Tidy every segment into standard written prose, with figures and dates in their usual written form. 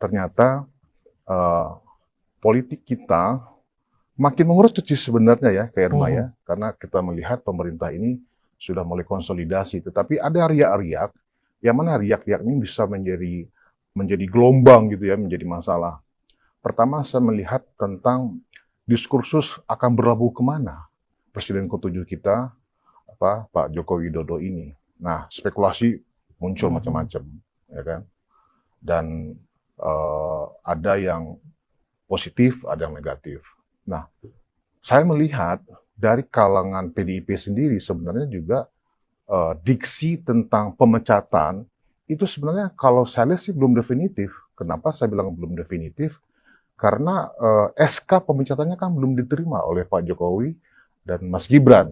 ternyata politik kita makin mengerucut sih sebenarnya ya, Kak Irma ya, karena kita melihat pemerintah ini sudah mulai konsolidasi, tetapi ada riak-riak, yang mana riak-riak ini bisa menjadi gelombang gitu ya, menjadi masalah. Pertama saya melihat tentang diskursus akan berlabuh kemana Presiden ke-7 kita, Pak Joko Widodo ini. Nah, spekulasi muncul macam-macam, ya kan? Dan ada yang positif, ada yang negatif. Nah, saya melihat dari kalangan PDIP sendiri sebenarnya juga diksi tentang pemecatan itu sebenarnya kalau saya lihat sih belum definitif. Kenapa saya bilang belum definitif? Karena SK pemecatannya kan belum diterima oleh Pak Jokowi dan Mas Gibran.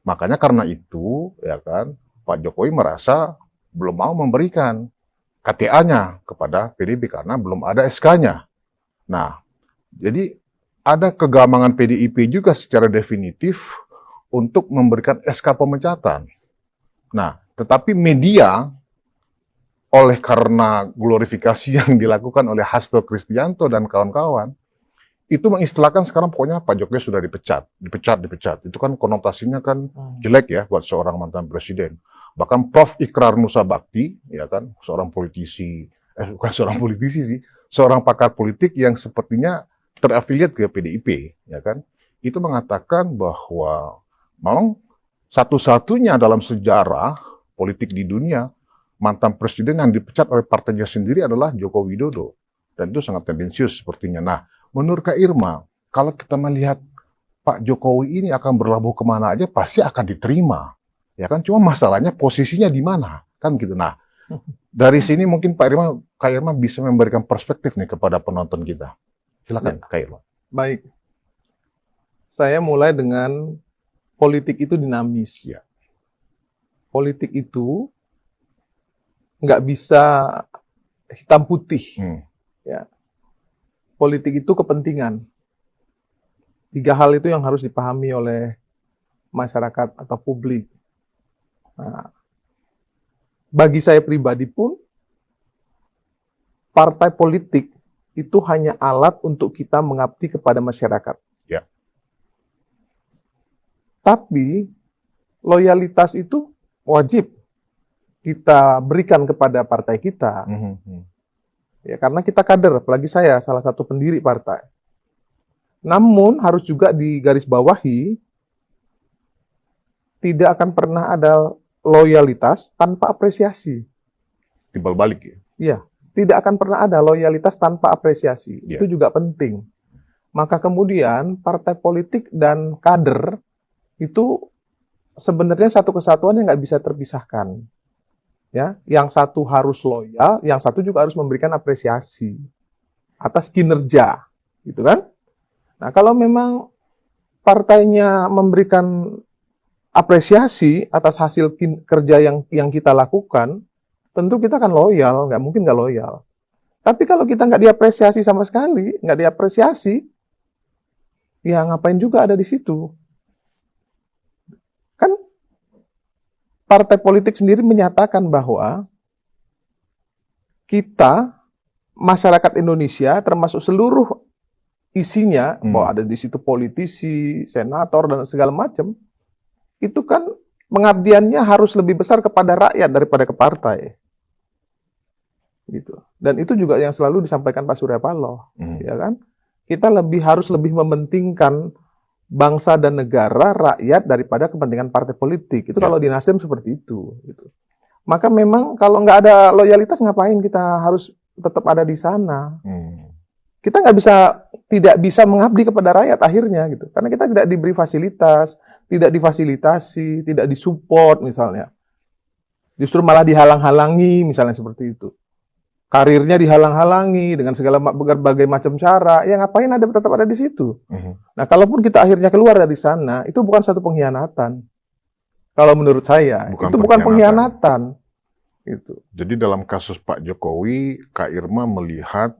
Makanya karena itu, ya kan, Pak Jokowi merasa belum mau memberikan KTA-nya kepada PDIP karena belum ada SK-nya. Nah, jadi ada kegamangan PDIP juga secara definitif untuk memberikan SK pemecatan. Nah, tetapi media oleh karena glorifikasi yang dilakukan oleh Hasto Kristianto dan kawan-kawan, itu mengistilahkan sekarang pokoknya Pak Jokowi sudah dipecat. Itu kan konotasinya kan jelek ya buat seorang mantan presiden. Bahkan Prof. Ikrar Nusa Bakti, ya kan, seorang politisi, bukan seorang politisi sih, seorang pakar politik yang sepertinya terafiliat ke PDIP, ya kan, itu mengatakan bahwa memang satu-satunya dalam sejarah politik di dunia mantan presiden yang dipecat oleh partainya sendiri adalah Joko Widodo, dan itu sangat tendensius sepertinya. Nah, menurut Kak Irma, kalau kita melihat Pak Jokowi ini akan berlabuh kemana aja pasti akan diterima. Ya kan, cuma masalahnya posisinya di mana, kan gitu. Nah, dari sini mungkin Kak Irma bisa memberikan perspektif nih kepada penonton kita. Silakan, Kak Irma. Baik, saya mulai dengan politik itu dinamis. Ya. Politik itu nggak bisa hitam putih. Ya. Politik itu kepentingan. 3 hal itu yang harus dipahami oleh masyarakat atau publik. Nah, bagi saya pribadi pun, partai politik itu hanya alat untuk kita mengabdi kepada masyarakat. Ya. Tapi, loyalitas itu wajib kita berikan kepada partai kita. Ya, karena kita kader, apalagi saya salah satu pendiri partai. Namun, harus juga digarisbawahi, tidak akan pernah ada loyalitas tanpa apresiasi. Timbal balik ya? Iya, tidak akan pernah ada loyalitas tanpa apresiasi. Ya. Itu juga penting. Maka kemudian partai politik dan kader itu sebenarnya satu kesatuan yang nggak bisa terpisahkan. Ya, yang satu harus loyal, yang satu juga harus memberikan apresiasi atas kinerja, gitu kan? Nah, kalau memang partainya memberikan apresiasi atas hasil kerja yang kita lakukan, tentu kita akan loyal, nggak mungkin nggak loyal. Tapi kalau kita nggak diapresiasi sama sekali, nggak diapresiasi, ya ngapain juga ada di situ? Kan partai politik sendiri menyatakan bahwa kita, masyarakat Indonesia, termasuk seluruh isinya, bahwa ada di situ politisi, senator, dan segala macam, itu kan pengabdiannya harus lebih besar kepada rakyat daripada ke partai. Gitu. Dan itu juga yang selalu disampaikan Pak Surya Paloh, ya kan? Kita harus lebih mementingkan bangsa dan negara, rakyat daripada kepentingan partai politik. Itu kalau di Nasdem seperti itu. Gitu. Maka memang kalau nggak ada loyalitas, ngapain kita harus tetap ada di sana? Kita tidak bisa mengabdi kepada rakyat akhirnya, gitu. Karena kita tidak diberi fasilitas, tidak difasilitasi, tidak disupport misalnya. Justru malah dihalang-halangi misalnya seperti itu. Karirnya dihalang-halangi dengan segala berbagai macam cara. Ya ngapain tetap ada di situ? Nah, kalaupun kita akhirnya keluar dari sana, itu bukan satu pengkhianatan. Kalau menurut saya, itu bukan pengkhianatan. Gitu. Jadi dalam kasus Pak Jokowi, Kak Irma melihat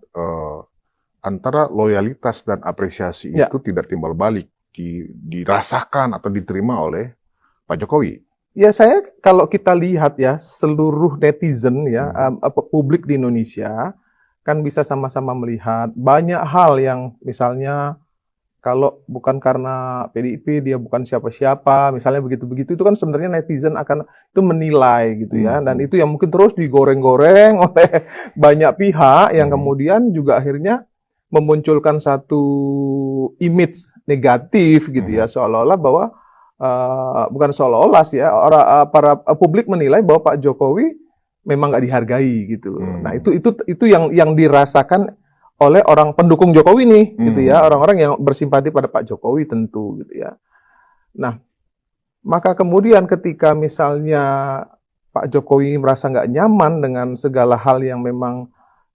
antara loyalitas dan apresiasi itu tidak timbal balik, dirasakan atau diterima oleh Pak Jokowi. Ya, kalau kita lihat ya, seluruh netizen ya, publik di Indonesia, kan bisa sama-sama melihat banyak hal yang misalnya kalau bukan karena PDIP dia bukan siapa-siapa, misalnya begitu-begitu itu kan sebenarnya netizen akan itu menilai gitu ya, dan itu yang mungkin terus digoreng-goreng oleh banyak pihak yang kemudian juga akhirnya memunculkan satu image negatif gitu ya, seolah-olah bahwa bukan seolah-olah sih ya, para publik menilai bahwa Pak Jokowi memang nggak dihargai gitu. Nah itu yang dirasakan oleh orang pendukung Jokowi nih, gitu ya, orang-orang yang bersimpati pada Pak Jokowi tentu, gitu ya. Nah, maka kemudian ketika misalnya Pak Jokowi merasa nggak nyaman dengan segala hal yang memang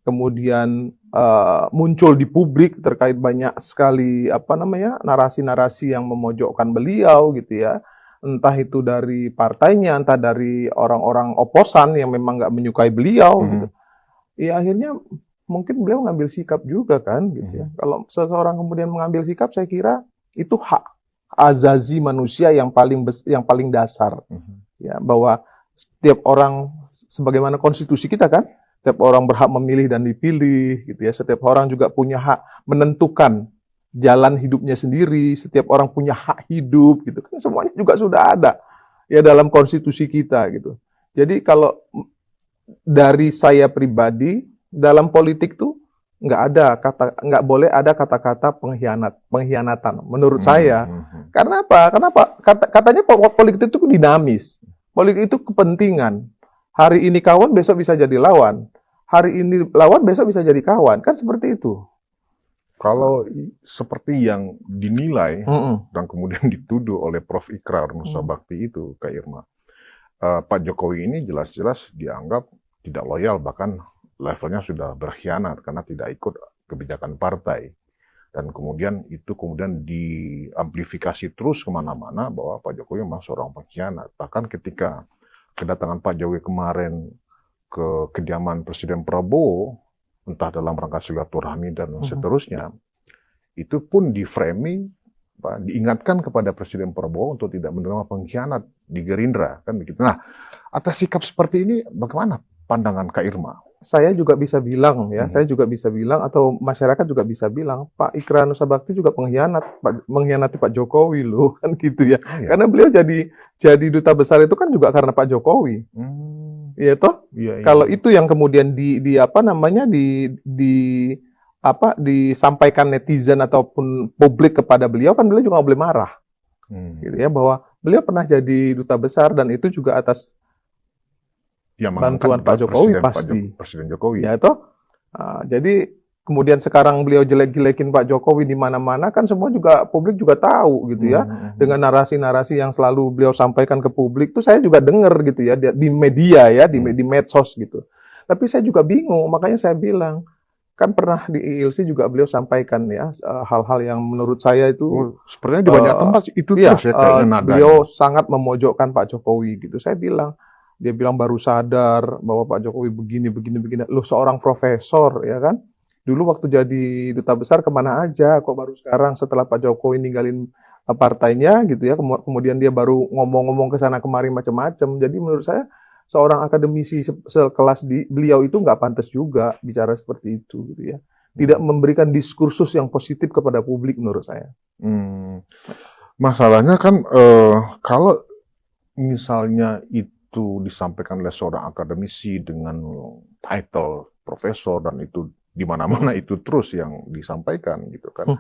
kemudian muncul di publik terkait banyak sekali narasi-narasi yang memojokkan beliau, gitu ya. Entah itu dari partainya, entah dari orang-orang oposan yang memang nggak menyukai beliau, gitu. Ya akhirnya mungkin beliau ngambil sikap juga kan, gitu ya. Kalau seseorang kemudian mengambil sikap, saya kira itu hak azazi manusia yang paling dasar, ya, bahwa setiap orang sebagaimana konstitusi kita kan, setiap orang berhak memilih dan dipilih, gitu ya. Setiap orang juga punya hak menentukan jalan hidupnya sendiri. Setiap orang punya hak hidup, gitu kan. Semuanya juga sudah ada ya dalam konstitusi kita, gitu. Jadi kalau dari saya pribadi dalam politik tuh nggak boleh ada kata-kata pengkhianatan menurut saya. Karena apa? Katanya politik itu dinamis. Politik itu kepentingan. Hari ini kawan, besok bisa jadi lawan. Hari ini lawan, besok bisa jadi kawan. Kan seperti itu. Kalau seperti yang dinilai dan kemudian dituduh oleh Prof. Ikrar Nusa Bakti itu, Kak Irma, Pak Jokowi ini jelas-jelas dianggap tidak loyal, bahkan levelnya sudah berkhianat karena tidak ikut kebijakan partai. Dan kemudian itu diamplifikasi terus kemana-mana bahwa Pak Jokowi memang seorang pengkhianat. Bahkan ketika kedatangan Pak Jokowi kemarin ke kediaman Presiden Prabowo, entah dalam rangka silaturahmi dan seterusnya, itu pun di-framing, diingatkan kepada Presiden Prabowo untuk tidak menerima pengkhianat di Gerindra, kan begitu. Nah, atas sikap seperti ini, bagaimana pandangan Kak Irma? Saya juga bisa bilang ya, saya juga bisa bilang atau masyarakat juga bisa bilang Pak Ikrar Nusa Bakti juga mengkhianati Pak Jokowi loh, kan gitu ya. Oh, iya. Karena beliau jadi duta besar itu kan juga karena Pak Jokowi. Iya toh? Iya. Kalau itu yang kemudian disampaikan netizen ataupun publik kepada beliau, kan beliau juga nggak boleh marah. Gitu ya, bahwa beliau pernah jadi duta besar dan itu juga atas bantuan Pak Jokowi Presiden Jokowi. Ya toh. Jadi kemudian sekarang beliau jelek-jelekin Pak Jokowi di mana-mana, kan semua juga publik juga tahu gitu ya. Dengan narasi-narasi yang selalu beliau sampaikan ke publik itu saya juga dengar gitu ya di media ya, di medsos gitu. Tapi saya juga bingung, makanya saya bilang kan pernah di ILC juga beliau sampaikan ya hal-hal yang menurut saya itu sepertinya di banyak tempat itu terus ya kayaknya nadanya. Beliau sangat memojokkan Pak Jokowi gitu. Dia bilang baru sadar bahwa Pak Jokowi begini. Loh, seorang profesor ya kan, dulu waktu jadi duta besar kemana aja, kok baru sekarang setelah Pak Jokowi ninggalin partainya gitu ya, kemudian dia baru ngomong-ngomong ke sana kemari macam-macam. Jadi menurut saya seorang akademisi sekelas beliau itu nggak pantas juga bicara seperti itu gitu ya. Tidak memberikan diskursus yang positif kepada publik menurut saya. Masalahnya kan kalau misalnya itu disampaikan oleh seorang akademisi dengan title profesor dan itu di mana-mana itu terus yang disampaikan gitu kan.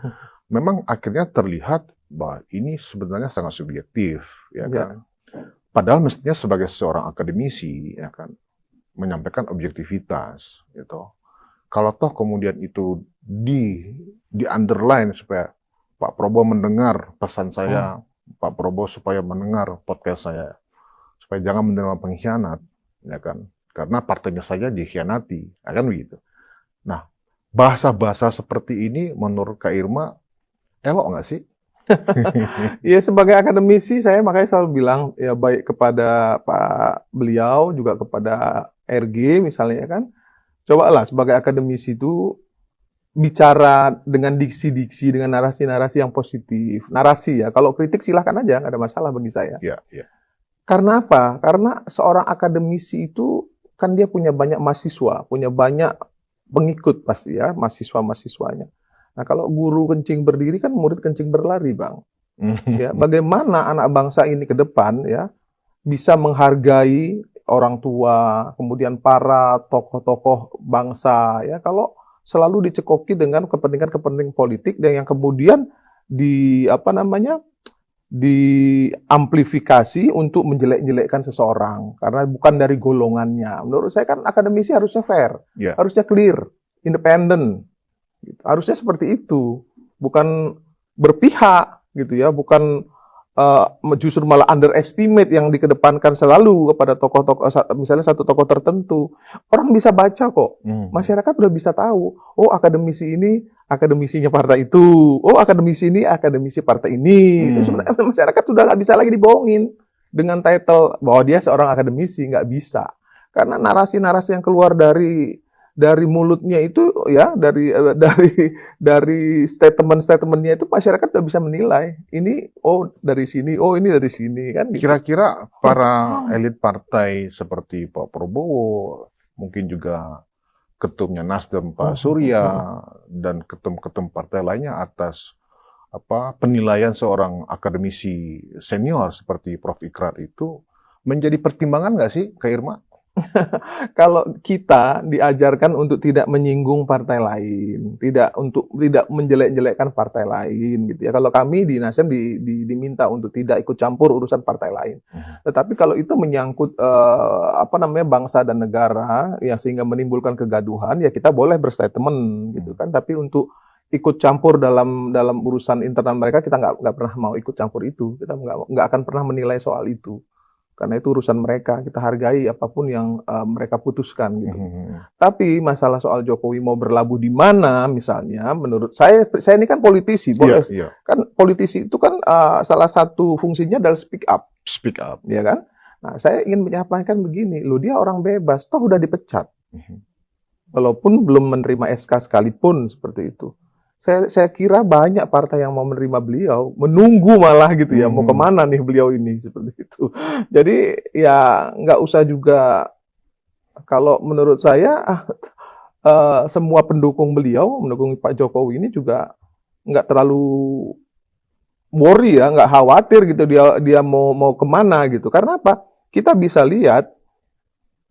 Memang akhirnya terlihat bahwa ini sebenarnya sangat subjektif ya kan. Padahal mestinya sebagai seorang akademisi ya kan menyampaikan objektivitas gitu. Kalau toh kemudian itu di underline supaya Pak Prabowo mendengar pesan saya, Pak Prabowo supaya mendengar podcast saya, supaya jangan menerima pengkhianat, ya kan? Karena partainya saja dikhianati, akan begitu. Nah, bahasa-bahasa seperti ini menurut Kak Irma elok nggak sih? Ya sebagai akademisi saya makanya selalu bilang ya baik kepada Pak beliau juga kepada RG misalnya kan, cobalah sebagai akademisi itu bicara dengan diksi-diksi, dengan narasi-narasi yang positif. Narasi ya, kalau kritik silahkan aja, nggak ada masalah bagi saya. Iya. Karena apa? Karena seorang akademisi itu kan dia punya banyak mahasiswa, punya banyak pengikut pasti ya, mahasiswa-mahasiswanya. Nah, kalau guru kencing berdiri kan murid kencing berlari, Bang. Ya, bagaimana anak bangsa ini ke depan ya bisa menghargai orang tua, kemudian para tokoh-tokoh bangsa ya kalau selalu dicekoki dengan kepentingan-kepentingan politik dan yang kemudian diamplifikasi untuk menjelek-jelekkan seseorang karena bukan dari golongannya. Menurut saya kan akademisi harusnya fair, harusnya clear, independen. Gitu. Harusnya seperti itu, bukan berpihak gitu ya, bukan justru malah underestimate yang dikedepankan selalu kepada tokoh-tokoh, misalnya satu tokoh tertentu. Orang bisa baca kok, masyarakat udah bisa tahu, oh akademisi ini akademisinya partai itu, oh akademisi ini akademisi partai ini. Itu sebenarnya masyarakat sudah nggak bisa lagi dibohongin dengan title bahwa dia seorang akademisi, nggak bisa. Karena narasi-narasi yang keluar dari mulutnya itu ya dari statement-statementnya itu masyarakat udah bisa menilai ini dari sini dari sini kan gitu. Kira-kira para elit partai seperti Pak Prabowo, mungkin juga ketumnya Nasdem Pak Surya dan ketum-ketum partai lainnya atas penilaian seorang akademisi senior seperti Prof. Ikrar itu menjadi pertimbangan nggak sih, Kak Irma? Kalau kita diajarkan untuk tidak menyinggung partai lain, tidak menjelek-jelekkan partai lain, gitu ya. Kalau kami di Nasdem diminta untuk tidak ikut campur urusan partai lain. Tetapi kalau itu menyangkut bangsa dan negara, ya sehingga menimbulkan kegaduhan, ya kita boleh berstatement, gitu kan. Tapi untuk ikut campur dalam urusan internal mereka, kita nggak pernah mau ikut campur itu. Kita nggak akan pernah menilai soal itu. Karena itu urusan mereka, kita hargai apapun yang mereka putuskan gitu. Tapi masalah soal Jokowi mau berlabuh di mana misalnya, menurut saya ini kan politisi, kan politisi itu kan salah satu fungsinya adalah speak up, ya kan? Nah, saya ingin menyampaikan begini, loh dia orang bebas, toh udah dipecat, walaupun belum menerima SK sekalipun seperti itu. Saya kira banyak partai yang mau menerima beliau, menunggu malah gitu ya, mau kemana nih beliau ini, seperti itu. Jadi ya nggak usah juga, kalau menurut saya semua pendukung beliau, mendukung Pak Jokowi ini juga nggak terlalu worry ya, nggak khawatir gitu dia mau kemana gitu. Karena apa? Kita bisa lihat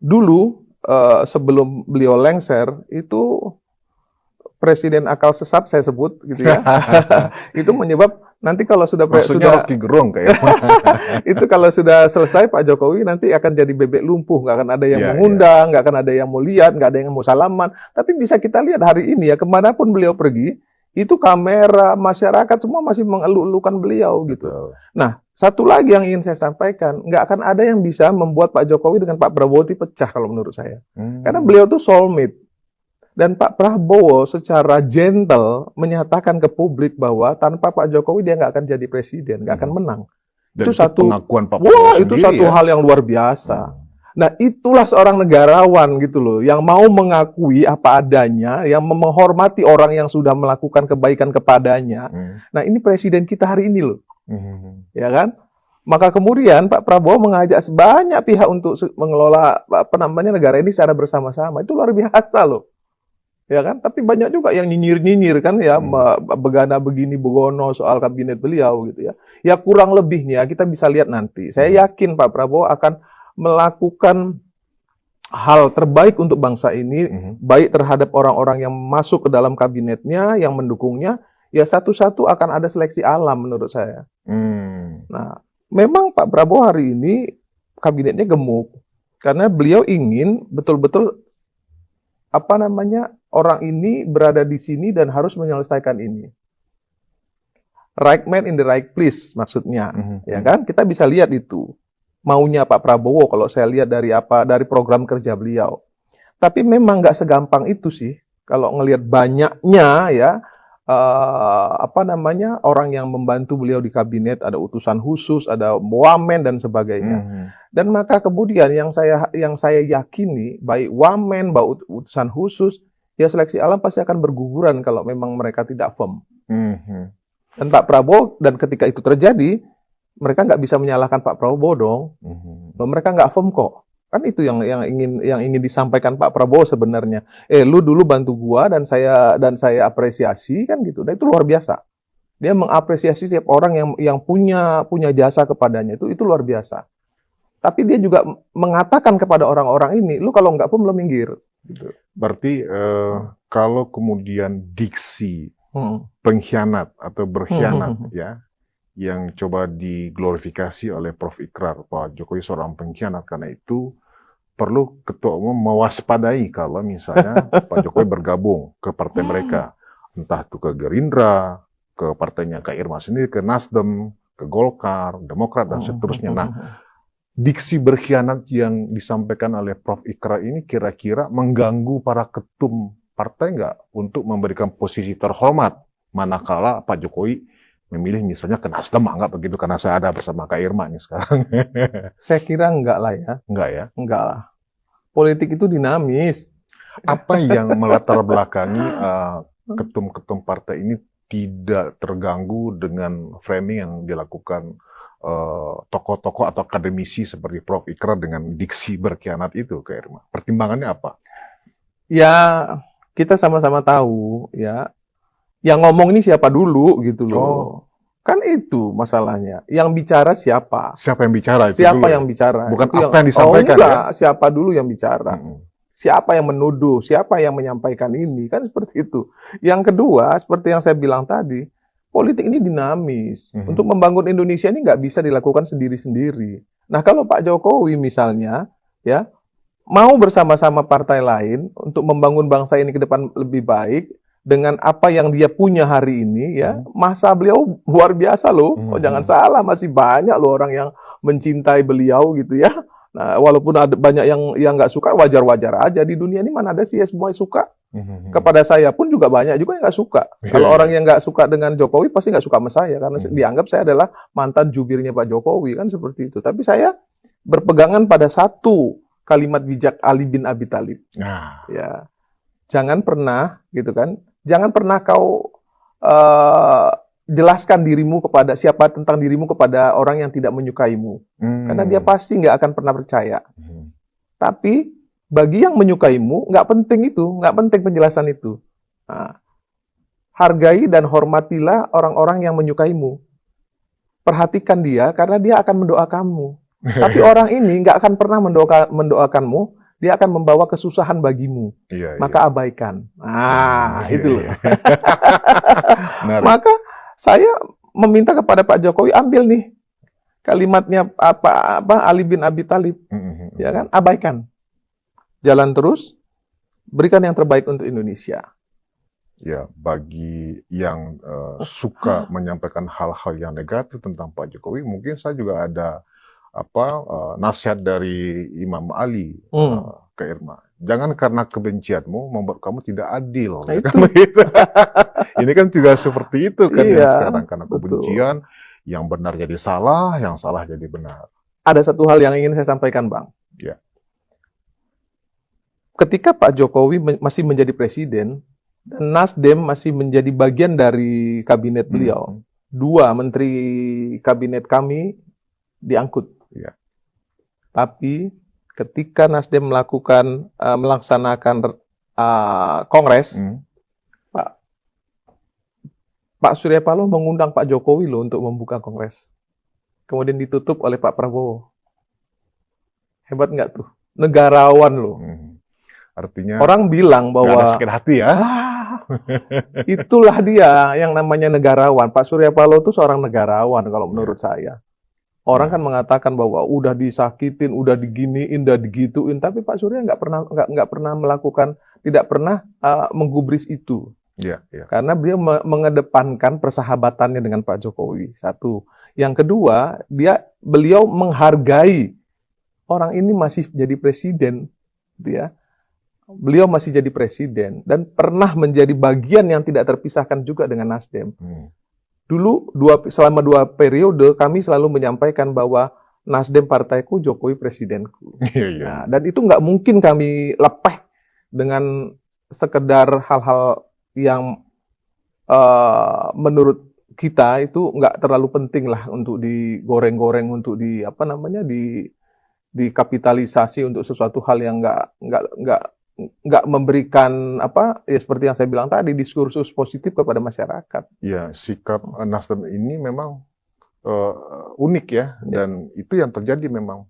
dulu sebelum beliau lengser itu presiden akal sesat saya sebut gitu ya. Itu menyebab nanti kalau sudah Rocky Gerung kayak itu kalau sudah selesai Pak Jokowi nanti akan jadi bebek lumpuh, nggak akan ada yang mengundang, nggak akan ada yang mau lihat, nggak ada yang mau salaman. Tapi bisa kita lihat hari ini ya, kemanapun beliau pergi, itu kamera, masyarakat semua masih mengeluh-elukan beliau gitu. Nah, satu lagi yang ingin saya sampaikan, nggak akan ada yang bisa membuat Pak Jokowi dengan Pak Prabowo itu pecah kalau menurut saya. Karena beliau tuh soulmate. Dan Pak Prabowo secara gentle menyatakan ke publik bahwa tanpa Pak Jokowi dia nggak akan jadi presiden, nggak akan menang. Dan itu satu pengakuan Pak Prabowo itu satu hal yang luar biasa. Nah, itulah seorang negarawan gitu loh, yang mau mengakui apa adanya, yang menghormati orang yang sudah melakukan kebaikan kepadanya. Nah, ini presiden kita hari ini loh. Ya kan? Maka kemudian Pak Prabowo mengajak sebanyak pihak untuk mengelola negara ini secara bersama-sama. Itu luar biasa loh. Ya kan, tapi banyak juga yang nyinyir kan ya, begana begini begono soal kabinet beliau gitu ya. Ya kurang lebihnya kita bisa lihat nanti. Saya yakin Pak Prabowo akan melakukan hal terbaik untuk bangsa ini, baik terhadap orang-orang yang masuk ke dalam kabinetnya, yang mendukungnya. Ya satu-satu akan ada seleksi alam menurut saya. Nah, memang Pak Prabowo hari ini kabinetnya gemuk karena beliau ingin betul-betul orang ini berada di sini dan harus menyelesaikan ini. Right man in the right place maksudnya, ya kan? Kita bisa lihat itu maunya Pak Prabowo kalau saya lihat dari program kerja beliau. Tapi memang nggak segampang itu sih kalau ngelihat banyaknya ya orang yang membantu beliau di kabinet, ada utusan khusus, ada wamen dan sebagainya. Dan maka kemudian yang saya yakini baik wamen, baik utusan khusus, ya seleksi alam pasti akan berguguran kalau memang mereka tidak firm. Dan Pak Prabowo, dan ketika itu terjadi, mereka nggak bisa menyalahkan Pak Prabowo dong. Mereka nggak firm kok. Kan itu yang ingin disampaikan Pak Prabowo sebenarnya. Lu dulu bantu gua dan saya apresiasi kan gitu. Dan itu luar biasa. Dia mengapresiasi setiap orang yang punya jasa kepadanya itu luar biasa. Tapi dia juga mengatakan kepada orang-orang ini, lu kalau nggak pun lu minggir. Gitu. Berarti kalau kemudian diksi Hmm. pengkhianat atau berkhianat Hmm. ya, yang coba diglorifikasi oleh Prof. Ikrar, Pak Jokowi seorang pengkhianat, karena itu perlu Ketua Umum mewaspadai kalau misalnya Pak Jokowi bergabung ke partai mereka, entah itu ke Gerindra, ke partainya Kak Irma sendiri, ke Nasdem, ke Golkar, Demokrat, dan seterusnya. Nah, diksi berkhianat yang disampaikan oleh Prof. Ikrar ini kira-kira mengganggu para ketum partai nggak untuk memberikan posisi terhormat manakala Pak Jokowi memilih misalnya ke Nasdem, anggap begitu, karena saya ada bersama Kak Irma nih sekarang. Saya kira enggak lah ya. Enggak ya? Enggak lah. Politik itu dinamis. Apa yang melatar belakangi ketum-ketum partai ini tidak terganggu dengan framing yang dilakukan tokoh-tokoh atau akademisi seperti Prof. Ikrar dengan diksi berkhianat itu, Kak Irma? Pertimbangannya apa? Ya, kita sama-sama tahu ya. Yang ngomong ini siapa dulu gitu loh. Oh. Kan itu masalahnya. Yang bicara siapa? Siapa yang bicara itu Siapa dulu yang ya? bicara? Bukan Itu apa yang disampaikan enggak, siapa dulu yang bicara? Mm-mm. Siapa yang menuduh? Siapa yang menyampaikan ini? Kan seperti itu. Yang kedua, seperti yang saya bilang tadi, politik ini dinamis. Mhm. Untuk membangun Indonesia ini nggak bisa dilakukan sendiri-sendiri. Nah, kalau Pak Jokowi misalnya, ya, mau bersama-sama partai lain untuk membangun bangsa ini ke depan lebih baik dengan apa yang dia punya hari ini, ya, masa beliau luar biasa loh. Oh, jangan salah, masih banyak loh orang yang mencintai beliau gitu ya. Nah, walaupun ada banyak yang nggak suka, wajar-wajar aja. Di dunia ini mana ada sih ya semua yang suka. Kepada saya pun juga banyak juga yang nggak suka. Kalau orang yang nggak suka dengan Jokowi pasti nggak suka sama saya karena dianggap saya adalah mantan jubirnya Pak Jokowi, kan seperti itu. Tapi saya berpegangan pada satu kalimat bijak Ali bin Abi Thalib. Nah, Ya, jangan pernah gitu kan. Jangan pernah kau jelaskan dirimu kepada siapa tentang dirimu kepada orang yang tidak menyukaimu. Karena dia pasti nggak akan pernah percaya. Tapi bagi yang menyukaimu, nggak penting itu, nggak penting penjelasan itu. Nah, hargai dan hormatilah orang-orang yang menyukaimu. Perhatikan dia karena dia akan mendoakanmu. Tapi orang ini nggak akan pernah mendoakanmu, dia akan membawa kesusahan bagimu. iya, Maka abaikan. Nah, itu loh. Menarik. Maka saya meminta kepada Pak Jokowi, ambil nih kalimatnya apa Ali bin Abi Thalib, ya kan? Abaikan. Jalan terus, berikan yang terbaik untuk Indonesia. Ya, bagi yang suka menyampaikan hal-hal yang negatif tentang Pak Jokowi, mungkin saya juga ada nasihat dari Imam Ali ke Irma. Jangan karena kebencianmu membuat kamu tidak adil. Nah, Ya kan itu. begitu? Ini kan juga seperti itu kan ya Iya, sekarang, karena betul. kebencian, yang benar jadi salah, yang salah jadi benar. Ada satu hal yang ingin saya sampaikan, Bang. Ya. Ketika Pak Jokowi masih menjadi presiden dan Nasdem masih menjadi bagian dari kabinet beliau, dua menteri kabinet kami diangkut. Ya. Tapi ketika Nasdem melaksanakan kongres, Pak Surya Paloh mengundang Pak Jokowi loh untuk membuka kongres. Kemudian ditutup oleh Pak Prabowo. Hebat nggak tuh? Negarawan loh. Artinya orang bilang bahwa nggak ada sakit hati ya. Itulah dia yang namanya negarawan. Pak Surya Paloh itu seorang negarawan kalau menurut saya. Orang kan mengatakan bahwa udah disakitin, udah diginiin, udah digituin, tapi Pak Surya nggak pernah melakukan, tidak pernah menggubris itu. Ya, ya. Karena beliau mengedepankan persahabatannya dengan Pak Jokowi. Satu. Yang kedua, beliau menghargai orang ini masih jadi presiden, dia. Beliau masih jadi presiden dan pernah menjadi bagian yang tidak terpisahkan juga dengan Nasdem. Dulu selama 2 periode kami selalu menyampaikan bahwa Nasdem partaiku, Jokowi presidenku. Nah, dan itu nggak mungkin kami lepeh dengan sekedar hal-hal yang menurut kita itu nggak terlalu penting lah untuk digoreng-goreng, untuk dikapitalisasi untuk sesuatu hal yang nggak memberikan apa ya seperti yang saya bilang tadi, diskursus positif kepada masyarakat. Ya, sikap Nasdem ini memang unik ya, dan itu yang terjadi memang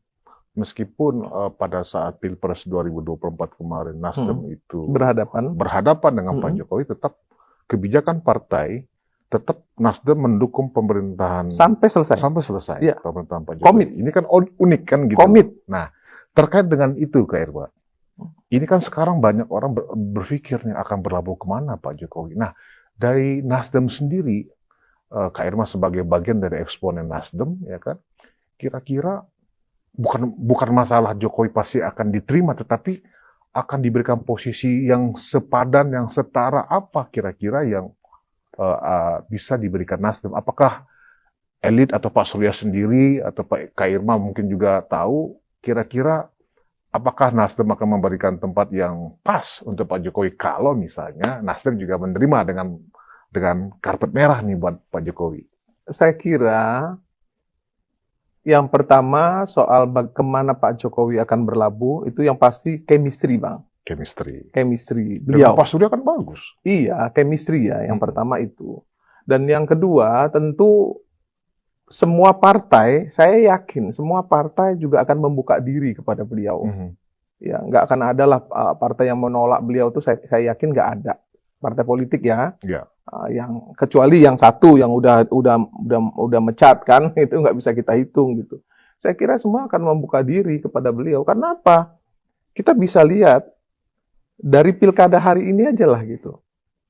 meskipun pada saat Pilpres 2024 kemarin Nasdem itu berhadapan dengan Pak Jokowi, tetap kebijakan partai tetap Nasdem mendukung pemerintahan sampai selesai. Ya. Pemerintahan Pak Jokowi. Komit. Ini kan unik kan gitu. Komit. Nah, terkait dengan itu Kak Irma, ini kan sekarang banyak orang berpikir nih akan berlabuh kemana Pak Jokowi. Nah, dari Nasdem sendiri, Kak Irma sebagai bagian dari eksponen Nasdem, ya kan, kira-kira bukan masalah Jokowi pasti akan diterima, tetapi akan diberikan posisi yang sepadan, yang setara, apa kira-kira yang bisa diberikan Nasdem? Apakah elit atau Pak Surya sendiri atau Kak Irma mungkin juga tahu kira-kira apakah Nasdem akan memberikan tempat yang pas untuk Pak Jokowi kalau misalnya Nasdem juga menerima dengan karpet merah nih buat Pak Jokowi? Saya kira yang pertama soal kemana Pak Jokowi akan berlabuh itu yang pasti chemistry, Bang. Chemistry. Beliau. Pak Surya kan bagus. Iya, chemistry ya yang pertama itu. Dan yang kedua tentu semua partai, saya yakin semua partai juga akan membuka diri kepada beliau. Ya, nggak akan ada lah partai yang menolak beliau itu, saya yakin nggak ada. Partai politik ya. Yang kecuali yang satu yang udah mecat kan, itu nggak bisa kita hitung gitu. Saya kira semua akan membuka diri kepada beliau. Karena apa? Kita bisa lihat dari pilkada hari ini aja lah gitu,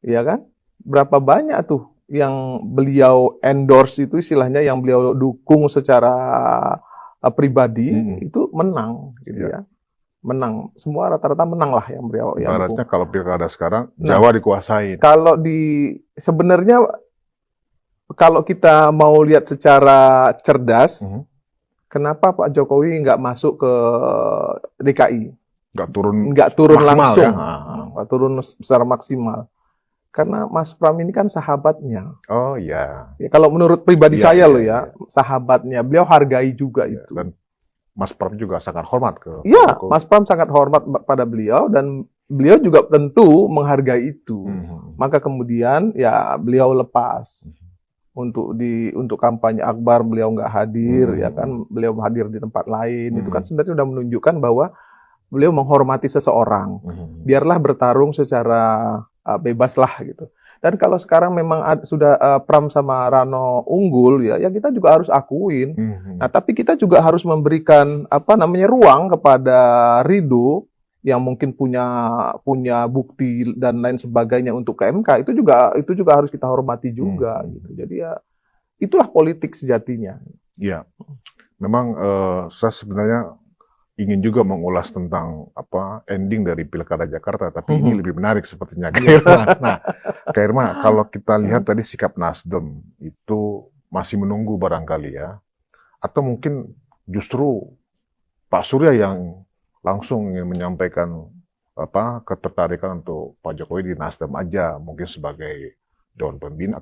ya kan? Berapa banyak tuh yang beliau endorse itu istilahnya, yang beliau dukung secara pribadi itu menang, gitu ya. Menang, semua rata-rata menang lah yang beliau. Ibaratnya kalau pilkada sekarang Jawa dikuasain. Kalau sebenarnya kalau kita mau lihat secara cerdas, kenapa Pak Jokowi nggak masuk ke DKI? Nggak turun langsung, nggak turun secara maksimal. Karena Mas Pram ini kan sahabatnya. Oh iya. Ya, kalau menurut pribadi saya loh ya, sahabatnya. Beliau hargai juga itu. Dan Mas Pram juga sangat hormat ke. Iya, Mas Pram sangat hormat pada beliau dan beliau juga tentu menghargai itu. Maka kemudian ya beliau lepas untuk kampanye akbar, beliau nggak hadir, ya kan? Beliau hadir di tempat lain. Itu kan sebenarnya sudah menunjukkan bahwa beliau menghormati seseorang. Biarlah bertarung secara bebas lah gitu. Dan kalau sekarang memang sudah Pram sama Rano unggul ya kita juga harus akuin. Nah, tapi kita juga harus memberikan ruang kepada Ridho yang mungkin punya bukti dan lain sebagainya untuk ke MK, itu juga harus kita hormati juga gitu. Jadi ya itulah politik sejatinya. Iya. Memang saya sebenarnya ingin juga mengulas tentang ending dari Pilkada Jakarta, tapi ini lebih menarik sepertinya, Kak Irma. Nah, Kak Irma, kalau kita lihat tadi sikap Nasdem itu masih menunggu barangkali ya, atau mungkin justru Pak Surya yang langsung ingin menyampaikan ketertarikan untuk Pak Jokowi di Nasdem aja, mungkin sebagai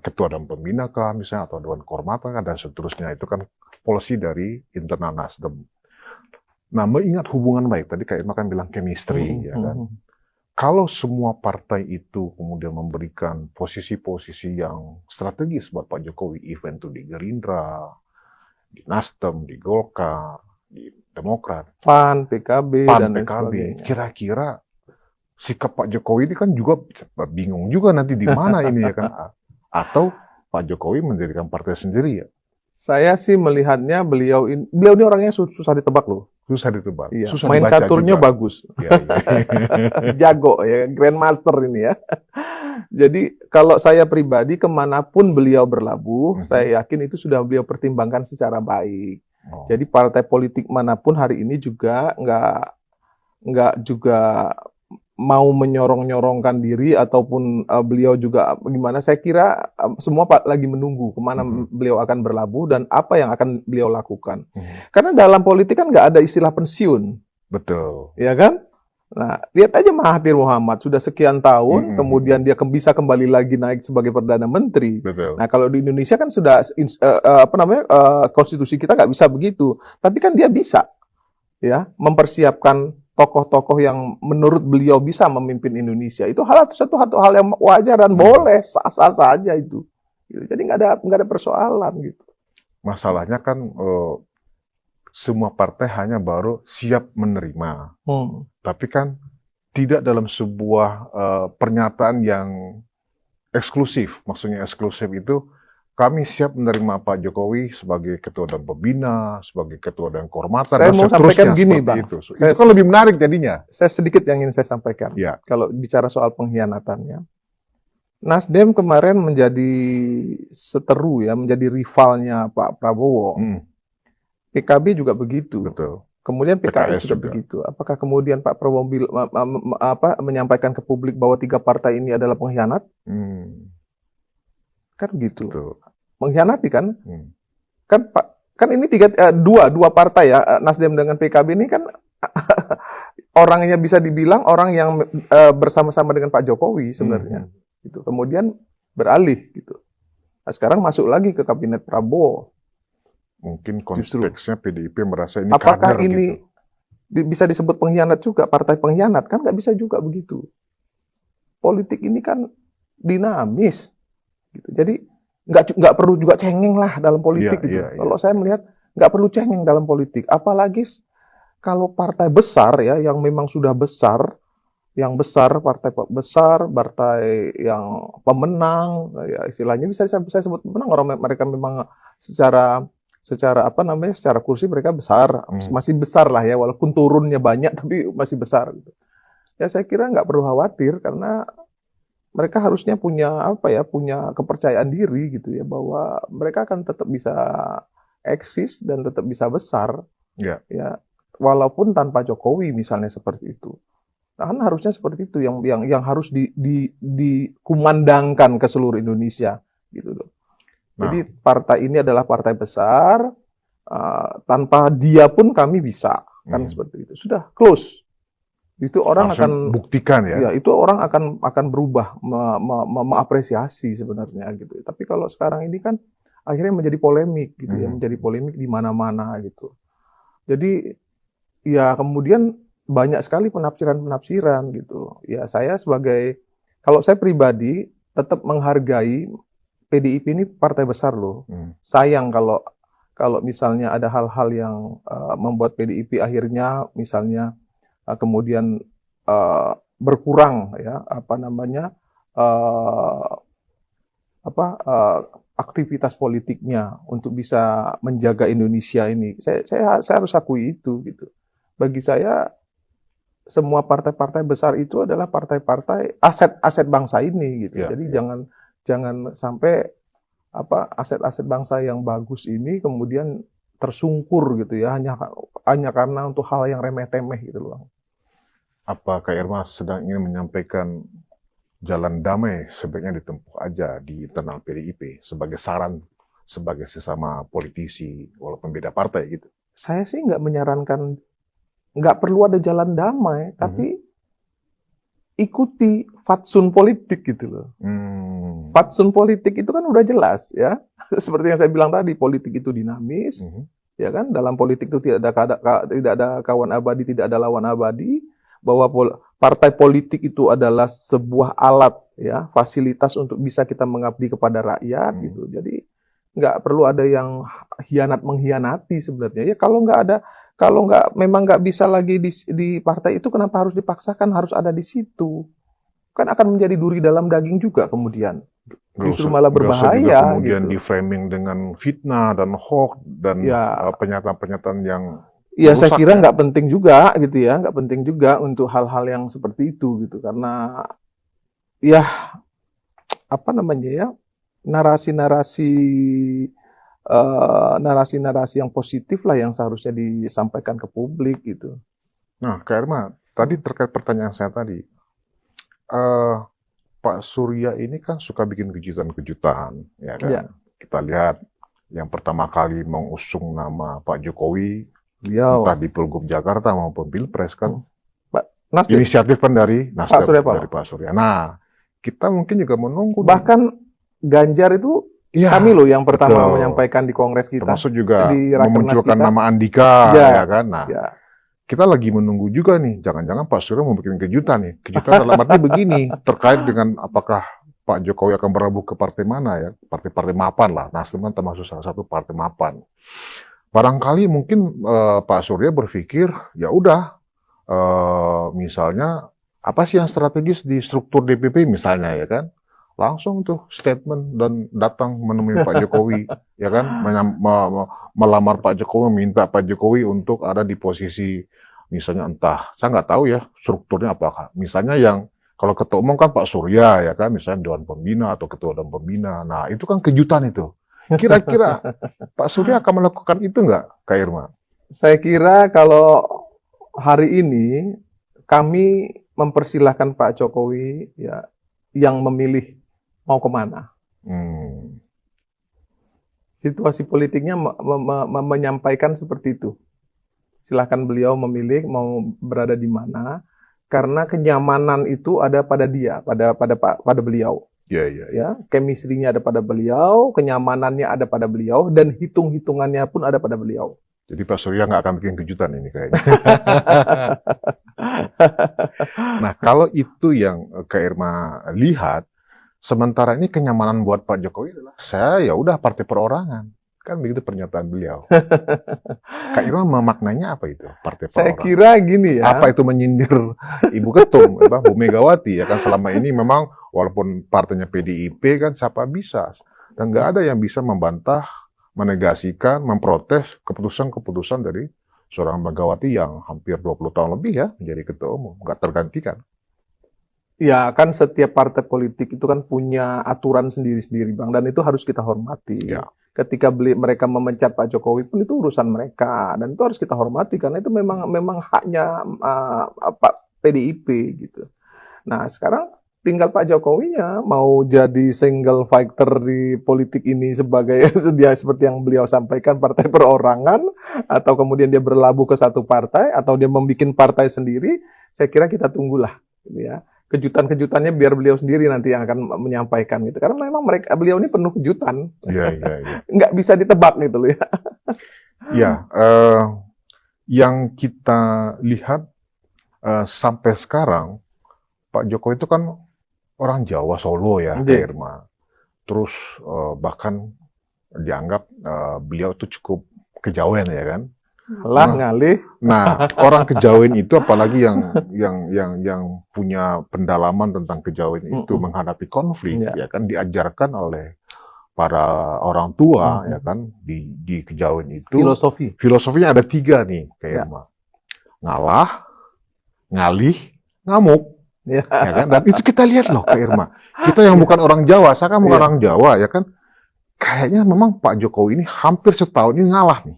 ketua Dewan Pembina kah misalnya, atau Dewan Kehormatan dan seterusnya. Itu kan polisi dari internal Nasdem. Nah, mengingat hubungan baik, tadi Kak Irma kan bilang chemistry, ya kan? Kalau semua partai itu kemudian memberikan posisi-posisi yang strategis buat Pak Jokowi, event itu di Gerindra, di Nasdem, di Golkar, di Demokrat, PAN, PKB, dan lain PKB, sebagainya. Kira-kira sikap Pak Jokowi ini kan juga bingung juga nanti di mana ini ya kan? Atau Pak Jokowi mendirikan partai sendiri ya? Saya sih melihatnya beliau ini orangnya susah ditebak loh. Susah ditebak. Iya. Susah Main caturnya juga. Bagus. Ya. Jago ya, grandmaster ini ya. Jadi kalau saya pribadi kemanapun beliau berlabuh, saya yakin itu sudah beliau pertimbangkan secara baik. Jadi partai politik manapun hari ini juga nggak juga mau menyorong-nyorongkan diri ataupun beliau juga gimana. Saya kira semua lagi menunggu kemana beliau akan berlabuh dan apa yang akan beliau lakukan. Karena dalam politik kan nggak ada istilah pensiun. Betul. Ya kan? Nah, lihat aja Mahathir Muhammad sudah sekian tahun, kemudian dia bisa kembali lagi naik sebagai Perdana Menteri. Betul. Nah, kalau di Indonesia kan sudah konstitusi kita nggak bisa begitu, tapi kan dia bisa. ya, mempersiapkan tokoh-tokoh yang menurut beliau bisa memimpin Indonesia. Itu satu hal yang wajar dan boleh, sah-sah saja itu. Gitu. Jadi nggak ada persoalan gitu. Masalahnya kan semua partai hanya baru siap menerima. Tapi kan tidak dalam sebuah pernyataan yang eksklusif. Maksudnya eksklusif itu kami siap menerima Pak Jokowi sebagai ketua dan pembina, sebagai ketua dan kehormatan, Saya dan mau sampaikan seterusnya gini, seperti Bang. itu. Itu kan lebih menarik jadinya. Saya sedikit yang ingin saya sampaikan. Ya. Kalau bicara soal pengkhianatannya. Nasdem kemarin menjadi seteru ya, menjadi rivalnya Pak Prabowo. PKB juga begitu. Betul. Kemudian PKS juga begitu. Apakah kemudian Pak Prabowo menyampaikan ke publik bahwa 3 partai ini adalah pengkhianat? Kan gitu. Betul. Mengkhianati kan? Kan ini dua partai ya, Nasdem dengan PKB ini kan orangnya bisa dibilang orang yang bersama-sama dengan Pak Jokowi sebenarnya. Gitu. Kemudian beralih gitu. Nah, sekarang masuk lagi ke kabinet Prabowo. Mungkin konteksnya PDIP merasa ini apakah kader ini gitu. Bisa disebut pengkhianat juga, partai pengkhianat? Kan nggak bisa juga begitu. Politik ini kan dinamis. Gitu. Jadi nggak perlu juga cengeng lah dalam politik gitu. Kalau saya melihat nggak perlu cengeng dalam politik. Apalagi kalau partai besar ya, yang memang sudah besar, partai besar, partai yang pemenang, ya istilahnya bisa saya sebut pemenang. Orang mereka memang secara kursi mereka besar, masih besar lah ya, walaupun turunnya banyak tapi masih besar. Gitu. Ya saya kira nggak perlu khawatir karena mereka harusnya punya kepercayaan diri gitu ya, bahwa mereka akan tetap bisa eksis dan tetap bisa besar. Ya, walaupun tanpa Jokowi misalnya seperti itu. Nah, kan harusnya seperti itu yang harus dikumandangkan ke seluruh Indonesia gitu loh. Jadi partai ini adalah partai besar, tanpa dia pun kami bisa, kan seperti itu. Sudah close. Itu orang akan buktikan ya. Ya, itu orang akan berubah, mengapresiasi sebenarnya gitu. Tapi kalau sekarang ini kan akhirnya menjadi polemik gitu ya, menjadi polemik di mana-mana gitu. Jadi ya kemudian banyak sekali penafsiran gitu. Ya kalau saya pribadi tetap menghargai PDIP ini partai besar loh. Sayang kalau misalnya ada hal-hal yang membuat PDIP akhirnya misalnya kemudian berkurang ya aktivitas politiknya untuk bisa menjaga Indonesia ini. Saya harus akui itu gitu. Bagi saya semua partai-partai besar itu adalah partai-partai aset bangsa ini gitu. Jadi jangan sampai aset-aset bangsa yang bagus ini kemudian tersungkur gitu ya, hanya karena untuk hal yang remeh-temeh gitu loh. Apa Kak Irma sedang ingin menyampaikan jalan damai sebaiknya ditempuh aja di internal PDIP sebagai saran sebagai sesama politisi walaupun beda partai gitu? Saya sih nggak menyarankan, nggak perlu ada jalan damai, tapi ikuti fatsun politik gitu loh. Fatsun politik itu kan udah jelas ya. Seperti yang saya bilang tadi, politik itu dinamis, ya kan? Dalam politik itu tidak ada kawan abadi, tidak ada lawan abadi. Bahwa partai politik itu adalah sebuah alat ya, fasilitas untuk bisa kita mengabdi kepada rakyat gitu. Jadi nggak perlu ada yang mengkhianati sebenarnya. Ya kalau memang nggak bisa lagi di partai itu, kenapa harus dipaksakan harus ada di situ? Kan akan menjadi duri dalam daging juga kemudian. Justru malah berbahaya. Kemudian gitu. di framing dengan fitnah dan hoax dan pernyataan-pernyataan yang ya saya kira nggak penting juga gitu ya, nggak penting juga untuk hal-hal yang seperti itu gitu, karena ya narasi-narasi yang positif lah yang seharusnya disampaikan ke publik gitu. Nah, Kak Irma, tadi terkait pertanyaan saya tadi, Pak Surya ini kan suka bikin kejutan-kejutan, ya kan? Ya. Kita lihat yang pertama kali mengusung nama Pak Jokowi, entah di Pilgub Jakarta maupun Pilpres kan, inisiatif kan dari Nasdem, dari Pak Surya. Nah, kita mungkin juga menunggu. Bahkan Ganjar itu kami loh yang pertama menyampaikan di Kongres kita. Termasuk juga memunculkan nama Andika, ya kan? Nah, kita lagi menunggu juga nih, jangan-jangan Pak Surya mau bikin kejutan nih. Kejutan dalam arti begini, terkait dengan apakah Pak Jokowi akan berlabuh ke partai mana ya, partai-partai mapan lah. Nasdem kan termasuk salah satu partai mapan. Barangkali mungkin Pak Surya berpikir, ya udah, misalnya apa sih yang strategis di struktur DPP misalnya ya kan? Langsung tuh statement dan datang menemui Pak Jokowi, ya kan? Melamar Pak Jokowi, minta Pak Jokowi untuk ada di posisi, misalnya entah, saya nggak tahu ya strukturnya apakah. Misalnya yang kalau ketua umum kan Pak Surya ya kan, misalnya Dewan Pembina atau ketua Dewan Pembina. Nah itu kan kejutan itu. Kira-kira Pak Surya akan melakukan itu nggak, Kak Irma? Saya kira kalau hari ini kami mempersilahkan Pak Jokowi ya yang memilih mau kemana. Situasi politiknya menyampaikan seperti itu. Silahkan beliau memilih mau berada di mana, karena kenyamanan itu ada pada dia, pada beliau. Ya, chemistry-nya ada pada beliau, kenyamanannya ada pada beliau, dan hitung-hitungannya pun ada pada beliau. Jadi Pak Surya nggak akan bikin kejutan ini kayaknya. Nah, kalau itu yang Kak Irma lihat, sementara ini kenyamanan buat Pak Jokowi adalah saya ya udah partai perorangan. Kan begitu pernyataan beliau. Kak Irma memaknanya apa itu partai perorangan? Saya kira gini ya. Apa itu menyindir Ibu Ketum, Bu Megawati ya kan, selama ini memang walaupun partainya PDIP kan siapa bisa, dan nggak ada yang bisa membantah, menegasikan, memprotes keputusan-keputusan dari seorang Megawati yang hampir 20 tahun lebih ya menjadi ketua umum, nggak tergantikan. Ya kan setiap partai politik itu kan punya aturan sendiri-sendiri Bang, dan itu harus kita hormati. Ya. Ketika mereka memecat Pak Jokowi pun itu urusan mereka, dan itu harus kita hormati karena itu memang haknya PDIP gitu. Nah sekarang tinggal Pak Jokowinya mau jadi single fighter di politik ini sebagai dia seperti yang beliau sampaikan partai perorangan, atau kemudian dia berlabuh ke satu partai, atau dia membuat partai sendiri. Saya kira kita tunggulah gitu ya. Kejutan-kejutannya biar beliau sendiri nanti yang akan menyampaikan gitu. Karena memang beliau ini penuh kejutan. Iya. Nggak bisa ditebak gitu loh ya. Ya, yang kita lihat sampai sekarang, Pak Jokowi itu kan orang Jawa, Solo ya, Kak Irma. Terus bahkan dianggap beliau itu cukup kejawen ya kan. Ngalih. Nah, orang kejawen itu apalagi yang punya pendalaman tentang kejawen itu menghadapi konflik ya kan, diajarkan oleh para orang tua ya kan di kejawen itu. Filosofinya ada 3 nih kayak ngalah, ngalih, ngamuk. Ya kan? Dan itu kita lihat loh Kak Irma. Kita yang bukan orang Jawa, saya kan bukan orang Jawa ya kan. Kayaknya memang Pak Jokowi ini hampir setahun ini ngalah nih.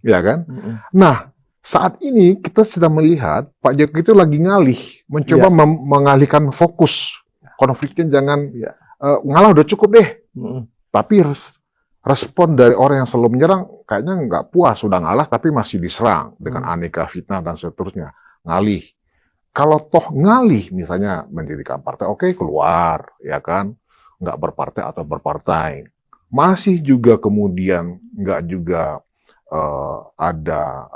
Ya kan? Nah, saat ini kita sedang melihat Pak Jokowi itu lagi ngalih, mencoba mengalihkan fokus. Konfliknya jangan ngalah udah cukup deh. Tapi respon dari orang yang selalu menyerang kayaknya nggak puas, sudah ngalah tapi masih diserang dengan aneka fitnah dan seterusnya. Ngalih. Kalau toh ngalih, misalnya mendirikan partai, oke, keluar, ya kan? Nggak berpartai atau berpartai. Masih juga kemudian nggak juga ada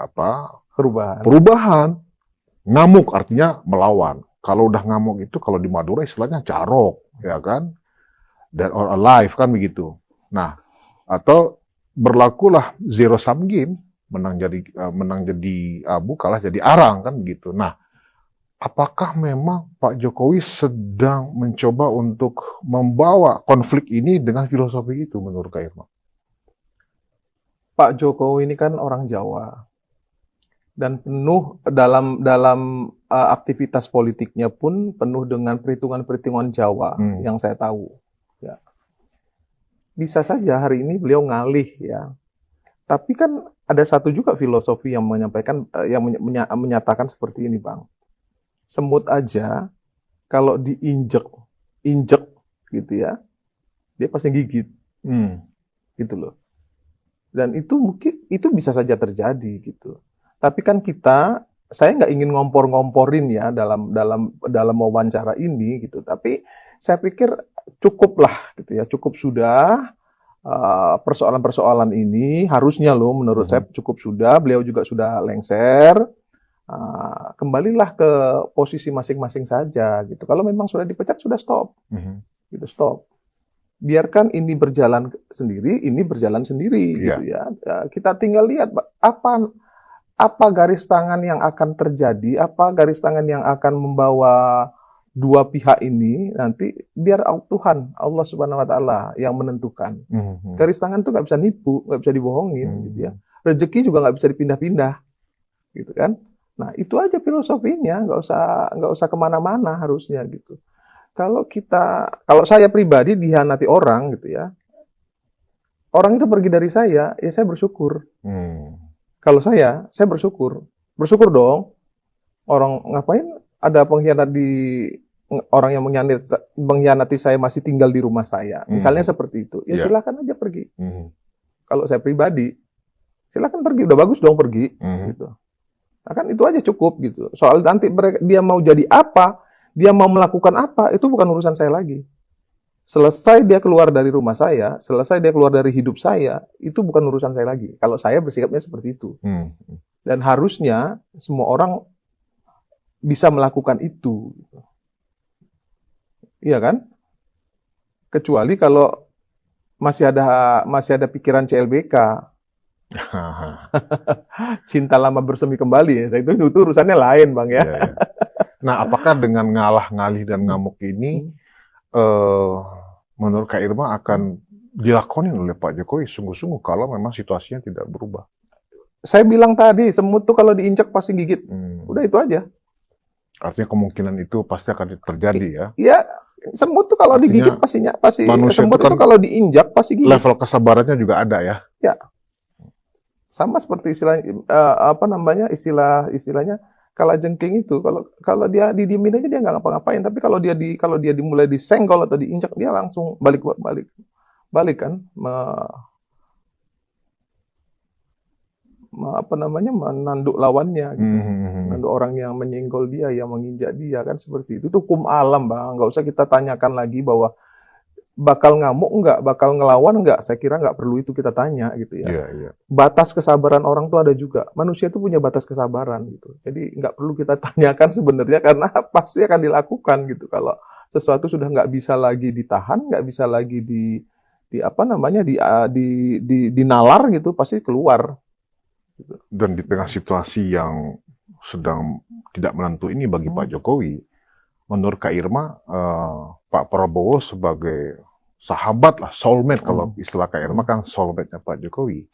perubahan. Ngamuk artinya melawan. Kalau udah ngamuk itu, kalau di Madura istilahnya carok, ya kan? Dan or alive kan begitu. Nah, atau berlakulah zero sum game, menang jadi abu, kalah jadi arang kan begitu. Nah, apakah memang Pak Jokowi sedang mencoba untuk membawa konflik ini dengan filosofi itu menurut Kak Irma? Pak Jokowi ini kan orang Jawa, dan penuh dalam aktivitas politiknya pun penuh dengan perhitungan-perhitungan Jawa yang saya tahu. Ya. Bisa saja hari ini beliau ngalih ya, tapi kan ada satu juga filosofi yang menyampaikan menyatakan seperti ini Bang. Semut aja kalau diinjek gitu ya, dia pasti gigit, gitu loh. Dan itu mungkin itu bisa saja terjadi gitu. Tapi kan saya nggak ingin ngompor-ngomporin ya dalam wawancara ini gitu. Tapi saya pikir cukuplah gitu ya, cukup sudah persoalan-persoalan ini harusnya loh menurut saya cukup sudah. Beliau juga sudah lengser. kembalilah ke posisi masing-masing saja gitu. Kalau memang sudah dipecat, sudah stop. Gitu, stop. Biarkan ini berjalan sendiri, ini berjalan sendiri gitu ya. Kita tinggal lihat apa garis tangan yang akan terjadi, apa garis tangan yang akan membawa dua pihak ini nanti, biar Tuhan, Allah Subhanahu wa Ta'ala yang menentukan. Garis tangan itu nggak bisa nipu, nggak bisa dibohongin gitu ya. Rezeki juga nggak bisa dipindah-pindah gitu kan. Nah, itu aja filosofinya, nggak usah kemana-mana harusnya gitu. Kalau saya pribadi dihianati orang gitu ya, orang itu pergi dari saya, ya saya bersyukur. Kalau saya bersyukur dong. Orang ngapain ada pengkhianat orang yang mengkhianati saya masih tinggal di rumah saya, misalnya seperti itu, ya silakan aja pergi. Kalau saya pribadi, silakan pergi, udah bagus dong pergi, gitu. Nah, kan itu aja cukup gitu. Soal nanti dia mau jadi apa, dia mau melakukan apa, itu bukan urusan saya lagi. Selesai dia keluar dari rumah saya, selesai dia keluar dari hidup saya, itu bukan urusan saya lagi. Kalau saya bersikapnya seperti itu. Dan harusnya semua orang bisa melakukan itu. Iya kan? Kecuali kalau masih ada pikiran CLBK. Cinta lama bersemi kembali, ya. Itu urusannya lain, Bang ya. Nah, apakah dengan ngalah, ngalih, dan ngamuk ini menurut Kak Irma akan dilakonin oleh Pak Jokowi sungguh-sungguh kalau memang situasinya tidak berubah? Saya bilang tadi, semut tuh kalau diinjak pasti gigit. Udah itu aja. Artinya kemungkinan itu pasti akan terjadi ya? Iya, semut tuh kalau digigit pasti semut itu kalau diinjak pasti gigit. Level kesabarannya juga ada ya? Ya. Sama seperti istilahnya kalajengking itu, kalau dia didiemin aja dia nggak ngapa-ngapain, tapi kalau dia dimulai disenggol atau diinjak, dia langsung balik kan, menanduk lawannya gitu. Menanduk orang yang menyenggol dia, yang menginjak dia, kan seperti itu. Itu hukum alam, Bang. Nggak usah kita tanyakan lagi bahwa bakal ngamuk nggak, bakal ngelawan nggak. Saya kira nggak perlu itu kita tanya gitu ya. Batas kesabaran orang tuh ada juga. Manusia itu punya batas kesabaran gitu. Jadi nggak perlu kita tanyakan sebenarnya, karena pasti akan dilakukan gitu. Kalau sesuatu sudah nggak bisa lagi ditahan, nggak bisa lagi dinalar gitu, pasti keluar. Dan di tengah situasi yang sedang tidak menentu ini bagi Pak Jokowi, menurut Kak Irma, Pak Prabowo sebagai sahabat lah, soulmate, kalau istilah Kak Irma kan soulmate-nya Pak Jokowi,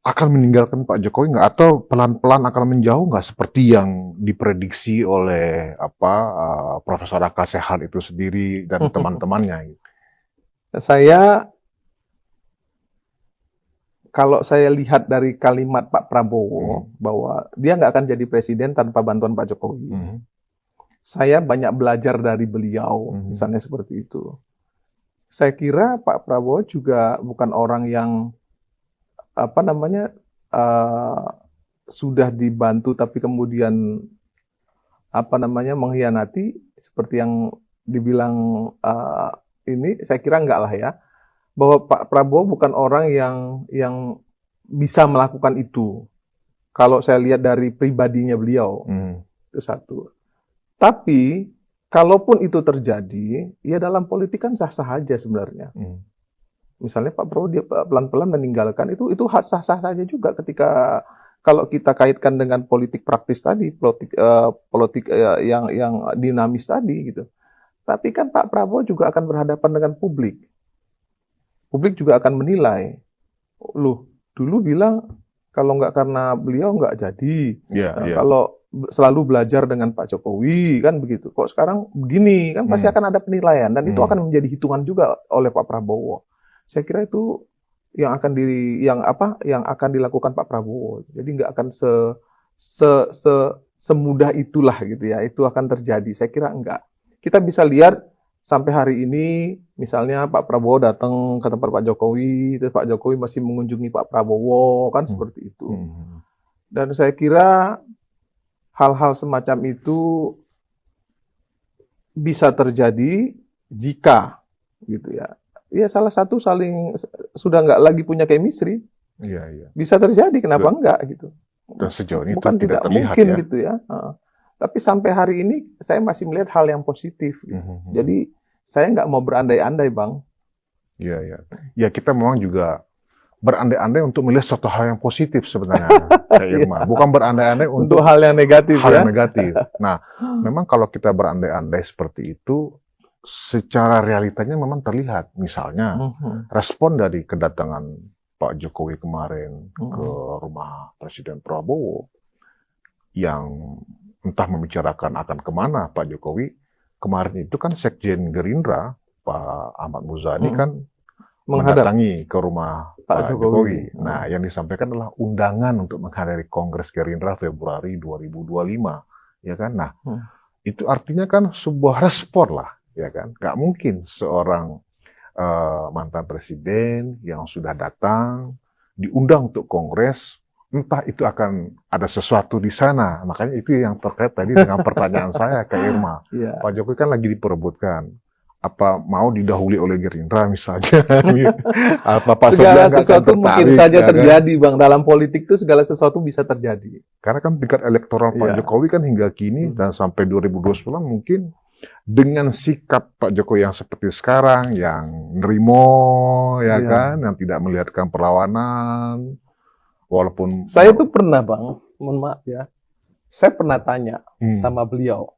akan meninggalkan Pak Jokowi nggak, atau pelan-pelan akan menjauh nggak seperti yang diprediksi oleh Profesor Akal Sehat itu sendiri dan teman-temannya? Kalau saya lihat dari kalimat Pak Prabowo bahwa dia nggak akan jadi presiden tanpa bantuan Pak Jokowi. Saya banyak belajar dari beliau, misalnya seperti itu. Saya kira Pak Prabowo juga bukan orang yang sudah dibantu tapi kemudian mengkhianati seperti yang dibilang ini. Saya kira enggak lah ya. Bahwa Pak Prabowo bukan orang yang bisa melakukan itu. Kalau saya lihat dari pribadinya beliau, itu satu. Tapi kalaupun itu terjadi, ya dalam politik kan sah-sah aja sebenarnya. Misalnya Pak Prabowo dia pelan-pelan meninggalkan, itu sah-sah saja juga ketika kalau kita kaitkan dengan politik praktis tadi, politik yang dinamis tadi gitu. Tapi kan Pak Prabowo juga akan berhadapan dengan publik. Publik juga akan menilai, loh dulu bilang kalau nggak karena beliau nggak jadi, kalau selalu belajar dengan Pak Jokowi kan begitu, kok sekarang begini, kan pasti akan ada penilaian, dan itu akan menjadi hitungan juga oleh Pak Prabowo. Saya kira itu yang akan dilakukan Pak Prabowo. Jadi nggak akan semudah itulah gitu ya, itu akan terjadi. Saya kira enggak. Kita bisa lihat sampai hari ini, misalnya Pak Prabowo datang ke tempat Pak Jokowi, terus Pak Jokowi masih mengunjungi Pak Prabowo, kan seperti itu. Dan saya kira hal-hal semacam itu bisa terjadi jika, gitu ya. Ya salah satu sudah nggak lagi punya chemistry. Bisa terjadi, kenapa enggak gitu. Dan sejauh ini itu Bukan tidak tidak terlihat mungkin ya. gitu ya. Tapi sampai hari ini saya masih melihat hal yang positif. Gitu. Jadi saya nggak mau berandai-andai, Bang. Iya, iya. Ya kita memang juga berandai-andai untuk melihat suatu hal yang positif sebenarnya, Kak Irma. Bukan berandai-andai Untuk untuk hal yang negatif hal ya. yang negatif. Nah, memang kalau kita berandai-andai seperti itu, secara realitanya memang terlihat. Misalnya, respon dari kedatangan Pak Jokowi kemarin ke rumah Presiden Prabowo, yang entah membicarakan akan kemana Pak Jokowi, kemarin itu kan Sekjen Gerindra, Pak Ahmad Muzani kan Menghadap mendatangi ke rumah Pak Pak Jokowi. Jokowi. Nah, yang disampaikan adalah undangan untuk menghadiri Kongres Gerindra Februari 2025, ya kan? Nah, itu artinya kan sebuah respon lah, ya kan? Gak mungkin seorang mantan presiden yang sudah datang diundang untuk Kongres, entah itu akan ada sesuatu di sana. Makanya itu yang terkait tadi dengan pertanyaan saya ke Irma. Iya. Pak Jokowi kan lagi diperebutkan. Apa mau didahului oleh Gerindra misalnya? Apa Pak Segala Surya nggak akan sesuatu mungkin tertarik, saja ya kan? terjadi, Bang. Dalam politik itu segala sesuatu bisa terjadi. Karena kan tingkat elektoral Pak Iya. Jokowi kan hingga kini dan sampai 2029 mungkin dengan sikap Pak Jokowi yang seperti sekarang, yang nerimo, ya Iya. kan, yang tidak melihatkan perlawanan, walaupun Saya tuh pernah, Bang, mohon maaf ya, saya pernah tanya sama beliau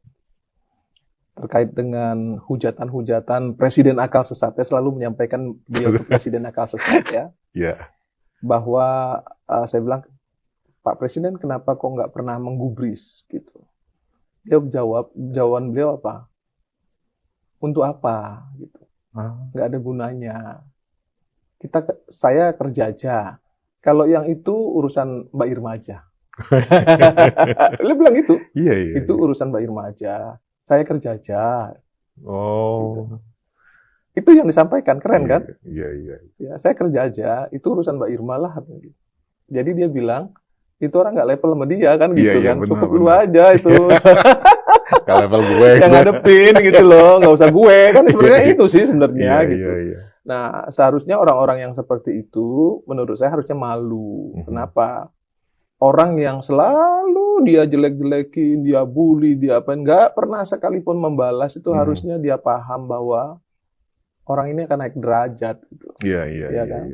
terkait dengan hujatan-hujatan presiden akal sesat. Saya selalu menyampaikan beliau itu presiden akal sesat ya. ya, Bahwa saya bilang, Pak Presiden kenapa kok nggak pernah menggubris gitu. Dia jawaban beliau apa? Untuk apa gitu. Nggak ada gunanya. Saya kerja aja. Kalau yang itu urusan Mbak Irma aja. Dia bilang gitu. iya. Itu urusan Mbak Irma aja. Saya kerja aja. Oh, Gitu. Itu yang disampaikan, keren kan? Iya. Ya, saya kerja aja. Itu urusan Mbak Irma lah. Jadi dia bilang, itu orang nggak level sama dia kan gitu Iya, kan. benar, Cukup benar. lu aja itu. Kalau level gue, Yang ngadepin gitu loh, nggak usah gue kan sebenarnya Iya. itu sih sebenarnya iya, gitu. iya. Nah, seharusnya orang-orang yang seperti itu menurut saya harusnya malu. Kenapa? Orang yang selalu dia jelek-jelekin, dia bully, dia apa, nggak pernah sekalipun membalas itu harusnya dia paham bahwa orang ini akan naik derajat gitu. Iya, kan?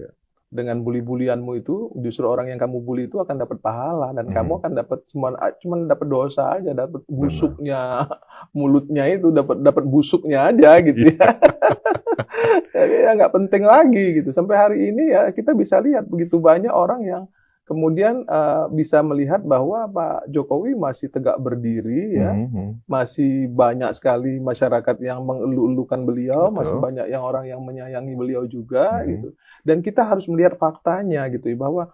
Dengan bully-bulianmu itu, justru orang yang kamu bully itu akan dapat pahala dan kamu akan dapat cuma dapat dosa aja, dapat busuknya mulutnya itu dapat busuknya aja gitu ya. Jadi ya nggak penting lagi gitu. Sampai hari ini ya kita bisa lihat begitu banyak orang yang kemudian bisa melihat bahwa Pak Jokowi masih tegak berdiri ya, masih banyak sekali masyarakat yang mengeluh-elukan beliau, masih banyak yang orang yang menyayangi beliau juga gitu. Dan kita harus melihat faktanya gitu ya, bahwa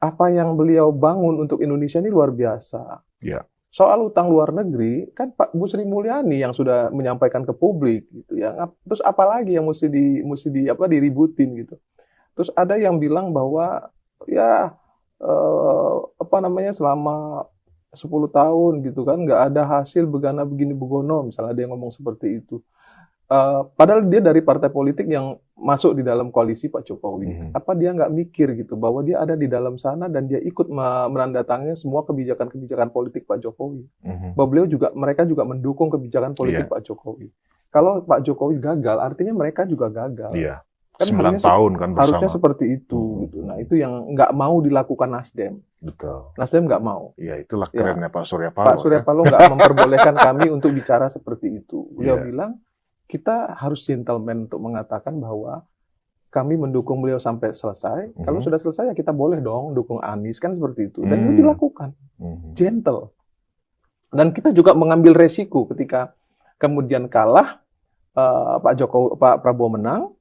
apa yang beliau bangun untuk Indonesia ini luar biasa. Iya. Soal utang luar negeri kan Pak Bu Sri Mulyani yang sudah menyampaikan ke publik gitu ya. Terus apalagi yang mesti diributin gitu. Terus ada yang bilang bahwa ya selama 10 tahun gitu kan nggak ada hasil begana begini begono, misalnya ada yang ngomong seperti itu. Padahal dia dari partai politik yang masuk di dalam koalisi Pak Jokowi. Apa dia nggak mikir gitu bahwa dia ada di dalam sana dan dia ikut menandatangani semua kebijakan-kebijakan politik Pak Jokowi. Bahwa mereka juga mendukung kebijakan politik Pak Jokowi. Kalau Pak Jokowi gagal, artinya mereka juga gagal. Iya. Kan 9 tahun kan bersama. Harusnya seperti itu. Gitu. Nah, itu yang nggak mau dilakukan Nasdem. Betul. Nasdem nggak mau. Iya, itulah kerennya Pak Surya Paloh. Pak Surya Paloh nggak memperbolehkan kami untuk bicara seperti itu. Beliau bilang, kita harus gentleman untuk mengatakan bahwa kami mendukung beliau sampai selesai. Kalau sudah selesai, ya kita boleh dong dukung Anies, kan seperti itu. Dan itu dilakukan. Gentle. Dan kita juga mengambil resiko ketika kemudian kalah, Pak Prabowo menang,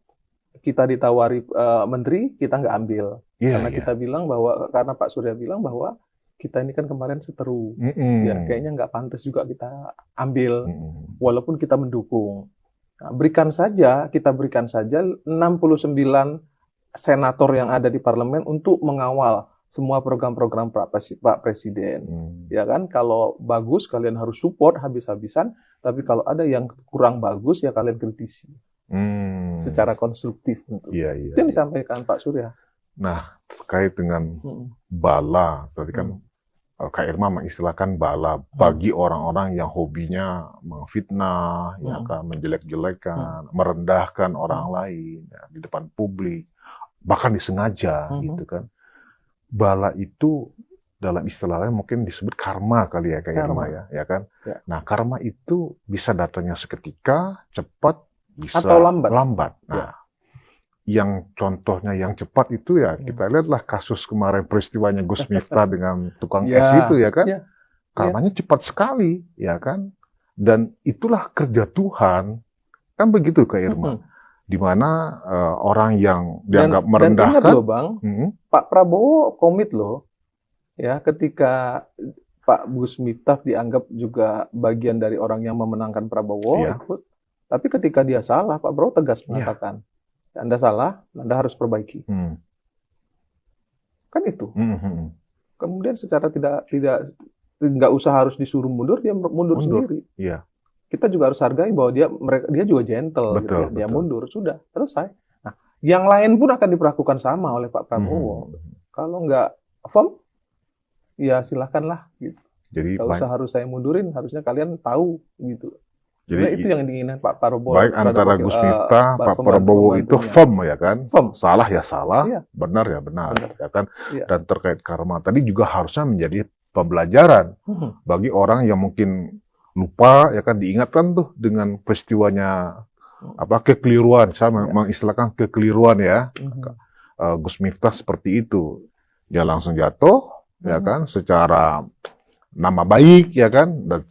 kita ditawari menteri, kita nggak ambil. Karena kita bilang karena Pak Surya bilang bahwa kita ini kan kemarin seteru. Ya, kayaknya nggak pantas juga kita ambil, walaupun kita mendukung. Nah, kita berikan saja 69 senator yang ada di parlemen untuk mengawal semua program-program Pak Presiden. Ya kan, kalau bagus kalian harus support habis-habisan, tapi kalau ada yang kurang bagus ya kalian kritisi. Secara konstruktif. Itu yang disampaikan Pak Surya. Nah, terkait dengan bala, tadi kan Kak Irma mengistilahkan bala bagi orang-orang yang hobinya memfitnah, ya kan, menjelek-jelekan, merendahkan orang lain ya, di depan publik, bahkan disengaja gitu kan. Bala itu dalam istilahnya mungkin disebut karma kali ya Kak Irma ya kan. Ya. Nah, karma itu bisa datangnya seketika, cepat, bisa Atau lambat. Nah, Ya. yang contohnya yang cepat itu ya kita lihatlah kasus kemarin peristiwanya Gus Miftah dengan tukang es itu ya kan. Karmanya cepat sekali ya kan. Dan itulah kerja Tuhan. Kan begitu Kak Irma. Di mana orang yang dianggap merendahkan. Dan ingat loh Bang, Pak Prabowo komit loh. Ya, ketika Pak Gus Miftah dianggap juga bagian dari orang yang memenangkan Prabowo ikut. Tapi ketika dia salah, Pak Prabowo tegas mengatakan, Anda salah, Anda harus perbaiki. Kan itu. Kemudian secara nggak usah harus disuruh mundur, dia mundur sendiri. Iya. Kita juga harus hargai bahwa dia juga gentle, betul, gitu ya. Dia mundur, sudah selesai. Nah, yang lain pun akan diperlakukan sama oleh Pak Prabowo. Kalau nggak firm, ya silakanlah. Gitu. Jadi nggak usah harus saya mundurin, harusnya kalian tahu gitu. Jadi itu yang diinginkan Pak Prabowo. Baik antara Gus Miftah, Pak Prabowo itu firm ya kan, salah ya salah, benar ya benar ya kan. Dan terkait karma tadi juga harusnya menjadi pembelajaran bagi orang yang mungkin lupa ya kan, diingatkan tuh dengan peristiwanya kekeliruan, saya mengistilahkan kekeliruan ya. Gus Miftah seperti itu, dia langsung jatuh ya kan, secara nama baik ya kan, dan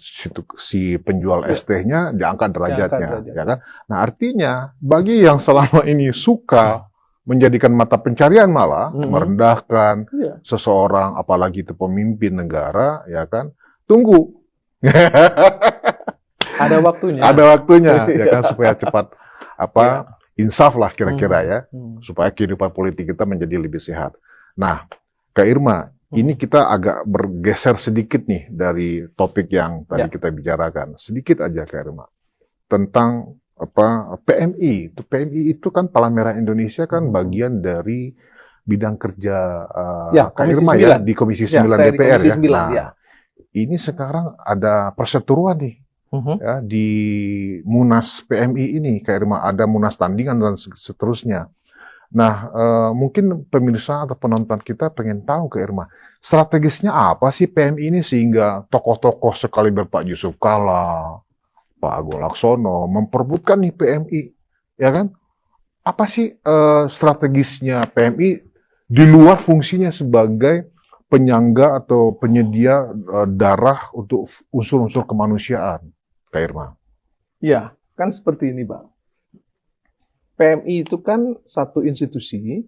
si penjual es tehnya diangkat derajatnya ya kan. Nah, artinya bagi yang selama ini suka menjadikan mata pencarian malah merendahkan seseorang, apalagi itu pemimpin negara ya kan, tunggu. Ada waktunya. Ada waktunya ya kan, supaya cepat insaf lah kira-kira ya, supaya kehidupan politik kita menjadi lebih sehat. Nah, Kak Irma, ini kita agak bergeser sedikit nih dari topik yang tadi kita bicarakan. Sedikit aja Kak Irma. Tentang PMI. PMI itu kan Palang Merah Indonesia kan bagian dari bidang kerja Kak Irma 9. Ya di Komisi 9 DPR Komisi 9, ya. Nah, ini sekarang ada perseteruan nih. Ya, di Munas PMI ini Kak Irma, ada Munas tandingan dan seterusnya. Nah, mungkin pemirsa atau penonton kita pengen tahu Kak Irma, strategisnya apa sih PMI ini sehingga tokoh-tokoh sekaliber Pak Yusuf Kalla, Pak Agung Laksono memperebutkan nih PMI, ya kan? Apa sih strategisnya PMI di luar fungsinya sebagai penyangga atau penyedia darah untuk unsur-unsur kemanusiaan, Kak Irma? Ya, kan seperti ini, Bang. PMI itu kan satu institusi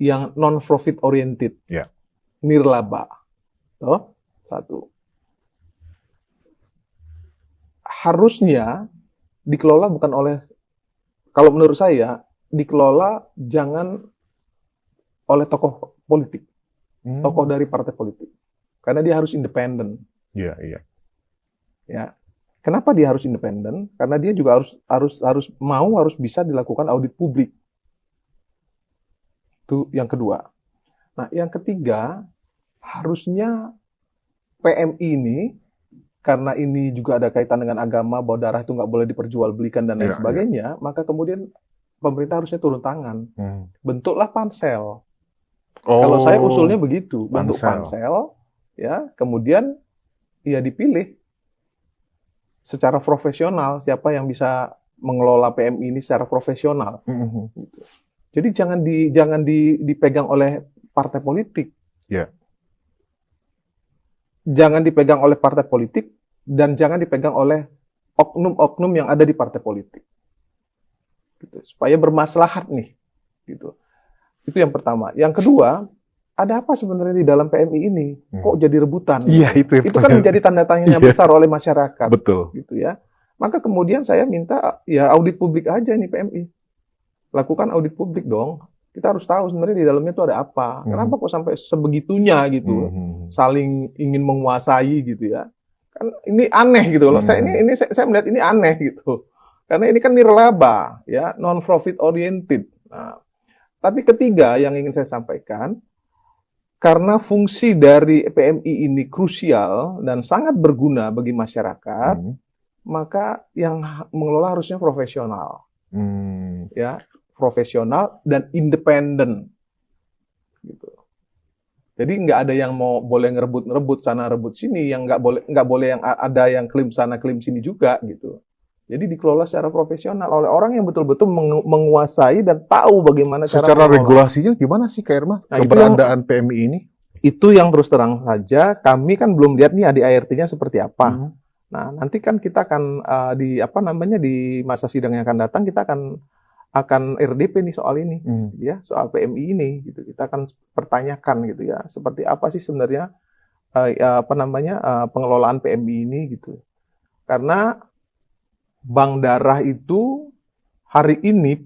yang non-profit oriented, nirlaba, satu. Harusnya dikelola bukan oleh, kalau menurut saya, dikelola jangan oleh tokoh politik, tokoh dari partai politik, karena dia harus independen. Ya. Kenapa dia harus independen? Karena dia juga harus bisa dilakukan audit publik. Itu yang kedua. Nah, yang ketiga, harusnya PMI ini, karena ini juga ada kaitan dengan agama, bahwa darah itu nggak boleh diperjualbelikan dan lain sebagainya, maka kemudian pemerintah harusnya turun tangan. Bentuklah pansel. Kalau saya usulnya begitu, bentuk pansel, ya, kemudian ya dipilih secara profesional siapa yang bisa mengelola PMI ini secara profesional. Jadi jangan dipegang oleh partai politik. Jangan dipegang oleh partai politik dan jangan dipegang oleh oknum-oknum yang ada di partai politik. Gitu. Supaya bermaslahat nih. Gitu. Itu yang pertama. Yang kedua, ada apa sebenarnya di dalam PMI ini? Kok jadi rebutan? Iya, itu kan menjadi tanda tanya besar oleh masyarakat. Betul. Gitu ya. Maka kemudian saya minta ya audit publik aja nih PMI. Lakukan audit publik dong. Kita harus tahu sebenarnya di dalamnya itu ada apa. Kenapa kok sampai sebegitunya gitu? Saling ingin menguasai gitu ya. Kan ini aneh gitu loh. Saya melihat ini aneh gitu. Karena ini kan nirlaba ya, non profit oriented. Nah, tapi ketiga yang ingin saya sampaikan, karena fungsi dari PMI ini krusial dan sangat berguna bagi masyarakat, maka yang mengelola harusnya profesional, ya, profesional dan independen, gitu. Jadi nggak ada yang boleh ngerebut sana rebut sini, yang nggak boleh yang ada yang klaim sana klaim sini juga, gitu. Jadi dikelola secara profesional oleh orang yang betul-betul menguasai dan tahu bagaimana cara Secara mengelola. regulasinya gimana sih, Kak Irma? Nah, Keberadaan PMI ini? Itu yang terus terang saja kami kan belum lihat nih ADART-nya seperti apa. Nah, nanti kan kita akan di masa sidang yang akan datang kita akan RDP nih soal ini, ya, soal PMI ini, gitu. Kita akan pertanyakan gitu ya, seperti apa sih sebenarnya pengelolaan PMI ini, gitu. Karena Bank Darah itu hari ini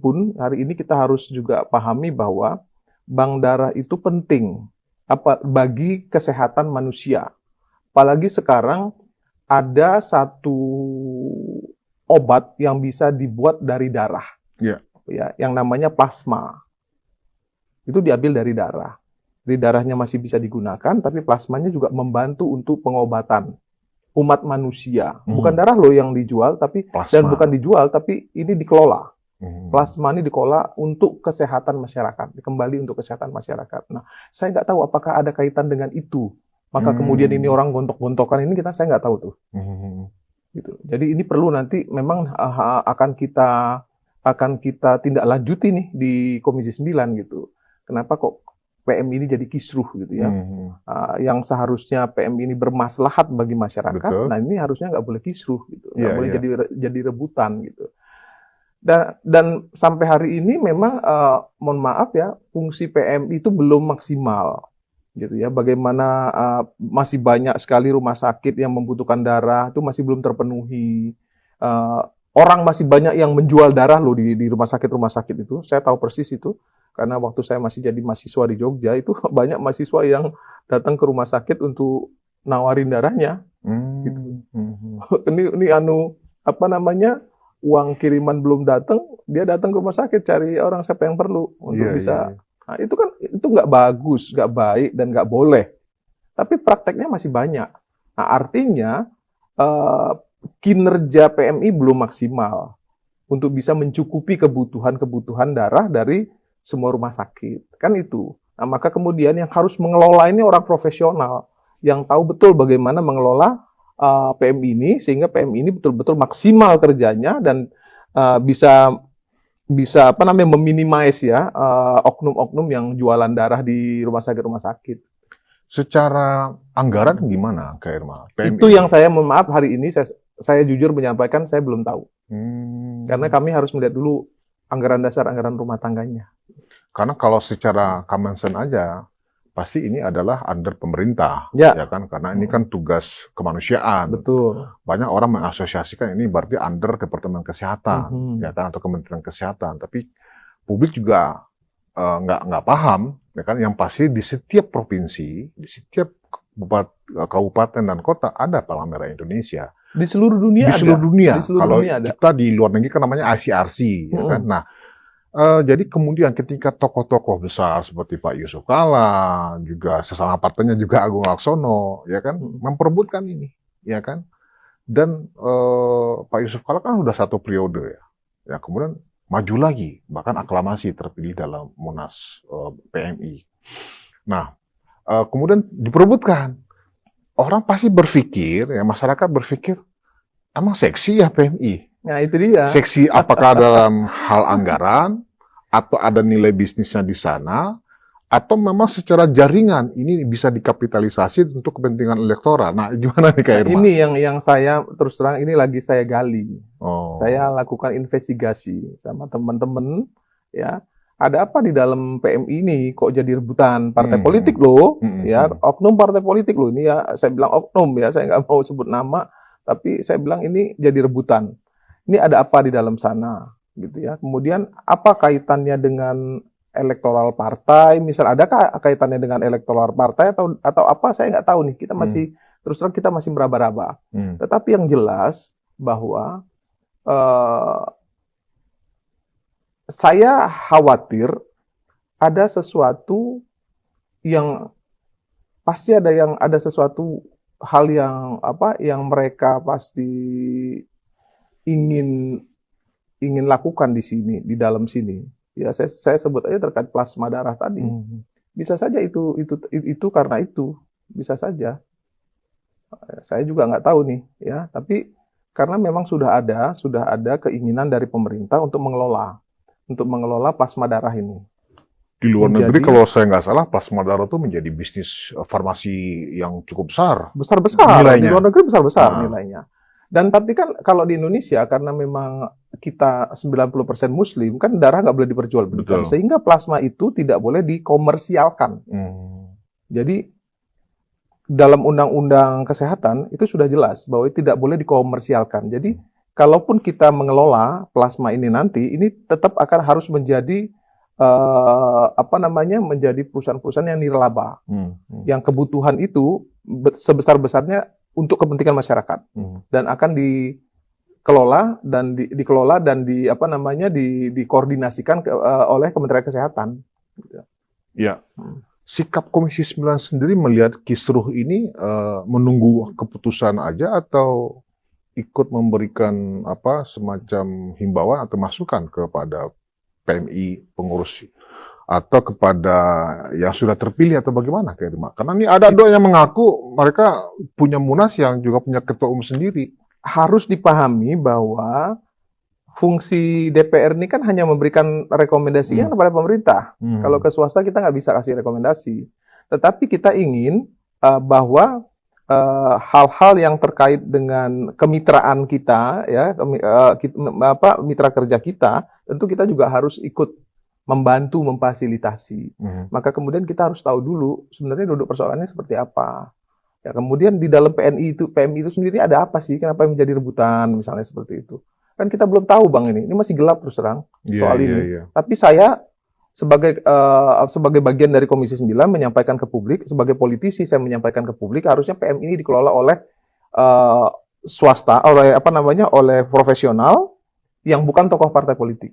kita harus juga pahami bahwa Bank Darah itu penting bagi kesehatan manusia. Apalagi sekarang ada satu obat yang bisa dibuat dari darah. Ya, yang namanya plasma. Itu diambil dari darah. Jadi darahnya masih bisa digunakan, tapi plasmanya juga membantu untuk pengobatan umat manusia. Bukan darah loh yang dijual, tapi dan bukan dijual, tapi ini dikelola. Plasma ini dikelola untuk kesehatan masyarakat, kembali untuk kesehatan masyarakat. Nah, saya nggak tahu apakah ada kaitan dengan itu. Maka kemudian ini orang gontok-gontokan ini saya nggak tahu tuh. Gitu. Jadi ini perlu nanti memang akan kita tindak lanjuti nih di Komisi 9 gitu. Kenapa kok PM ini jadi kisruh gitu ya? Yang seharusnya PM ini bermaslahat bagi masyarakat, nah ini harusnya nggak boleh kisruh gitu, nggak boleh jadi rebutan gitu. Dan sampai hari ini memang mohon maaf ya, fungsi PM itu belum maksimal gitu ya. Bagaimana masih banyak sekali rumah sakit yang membutuhkan darah itu masih belum terpenuhi. Orang masih banyak yang menjual darah loh di rumah sakit itu. Saya tahu persis itu. Karena waktu saya masih jadi mahasiswa di Jogja, itu banyak mahasiswa yang datang ke rumah sakit untuk nawarin darahnya. Gitu. Ini uang kiriman belum datang, dia datang ke rumah sakit cari orang siapa yang perlu untuk bisa. Nah, itu kan nggak bagus, nggak baik, dan nggak boleh. Tapi prakteknya masih banyak. Nah, artinya kinerja PMI belum maksimal untuk bisa mencukupi kebutuhan darah dari semua rumah sakit. Kan itu. Nah, maka kemudian yang harus mengelola ini orang profesional yang tahu betul bagaimana mengelola PMI ini sehingga PMI ini betul-betul maksimal kerjanya dan bisa meminimais ya oknum-oknum yang jualan darah di rumah sakit. Secara anggaran gimana, Kak Irma? PMI Itu yang saya mohon maaf hari ini saya jujur menyampaikan saya belum tahu. Karena kami harus melihat dulu anggaran dasar, anggaran rumah tangganya. Karena kalau secara common sense aja, pasti ini adalah under pemerintah, ya kan? Karena ini kan tugas kemanusiaan. Betul. Banyak orang mengasosiasikan ini berarti under Departemen Kesehatan, ya kan, atau Kementerian Kesehatan. Tapi publik juga nggak paham, ya kan? Yang pasti di setiap provinsi, di setiap kabupaten dan kota ada Palang Merah Indonesia. Di seluruh dunia ada. Di seluruh Kalau dunia ada. kita di luar negeri kan namanya ICRC, ya kan? Nah, jadi kemudian ketika tokoh-tokoh besar seperti Pak Yusuf Kalla, juga sesama partainya juga Agung Laksono, ya kan, memperebutkan ini, ya kan? Dan Pak Yusuf Kalla kan udah 1 periode ya kemudian maju lagi, bahkan aklamasi terpilih dalam Munas PMI. Nah, kemudian diperebutkan. Orang pasti berpikir, ya masyarakat berpikir, emang seksi ya PMI? Nah, itu dia. Seksi apakah dalam hal anggaran, atau ada nilai bisnisnya di sana, atau memang secara jaringan ini bisa dikapitalisasi untuk kepentingan elektoral. Nah, gimana nih Kak Irma? Ini yang saya terus terang ini lagi saya gali. Saya lakukan investigasi sama teman-teman, ya. Ada apa di dalam PMI ini kok jadi rebutan partai politik loh, ya, oknum partai politik loh. Ini ya saya bilang oknum ya, saya nggak mau sebut nama, tapi saya bilang ini jadi rebutan. Ini ada apa di dalam sana, gitu ya. Kemudian apa kaitannya dengan elektoral partai? Misal adakah kaitannya dengan elektoral partai atau apa? Saya nggak tahu nih. Kita masih terus terang kita masih meraba-raba. Tetapi yang jelas bahwa saya khawatir ada sesuatu yang pasti ada sesuatu hal yang yang mereka pasti ingin lakukan di sini, di dalam sini. Ya saya sebut aja terkait plasma darah tadi. Bisa saja itu karena itu, bisa saja. Saya juga nggak tahu nih, ya. Tapi karena memang sudah ada keinginan dari pemerintah untuk mengelola plasma darah ini. Di luar negeri kalau saya nggak salah plasma darah itu menjadi bisnis farmasi yang cukup besar. Besar-besar. Di Nilainya. luar negeri besar-besar nilainya. Dan tapi kan kalau di Indonesia karena memang kita 90% Muslim, kan darah nggak boleh diperjualbelikan. Sehingga plasma itu tidak boleh dikomersialkan. Jadi dalam undang-undang kesehatan itu sudah jelas bahwa tidak boleh dikomersialkan. Jadi kalaupun kita mengelola plasma ini nanti, ini tetap akan harus menjadi menjadi perusahaan-perusahaan yang nirlaba, yang kebutuhan itu sebesar-besarnya untuk kepentingan masyarakat, dan akan dikelola dan dikoordinasikan oleh Kementerian Kesehatan. Ya. Sikap Komisi 9 sendiri melihat kisruh ini menunggu keputusan aja atau ikut memberikan semacam himbauan atau masukan kepada PMI pengurus atau kepada yang sudah terpilih atau bagaimana Kak Irma? Karena ini ada dua yang mengaku mereka punya munas yang juga punya ketua umum sendiri. Harus dipahami bahwa fungsi DPR ini kan hanya memberikan rekomendasinya kepada pemerintah. Kalau ke swasta kita nggak bisa kasih rekomendasi. Tetapi kita ingin bahwa hal-hal yang terkait dengan kemitraan kita, ya, mitra kerja kita, tentu kita juga harus ikut membantu memfasilitasi. Maka kemudian kita harus tahu dulu sebenarnya duduk persoalannya seperti apa. Ya, kemudian di dalam PMI itu sendiri ada apa sih? Kenapa menjadi rebutan misalnya seperti itu? Kan kita belum tahu Bang ini masih gelap terus terang soal ini. Tapi saya sebagai bagian dari Komisi 9 menyampaikan ke publik, sebagai politisi saya menyampaikan ke publik harusnya PM ini dikelola oleh swasta, oleh profesional yang bukan tokoh partai politik.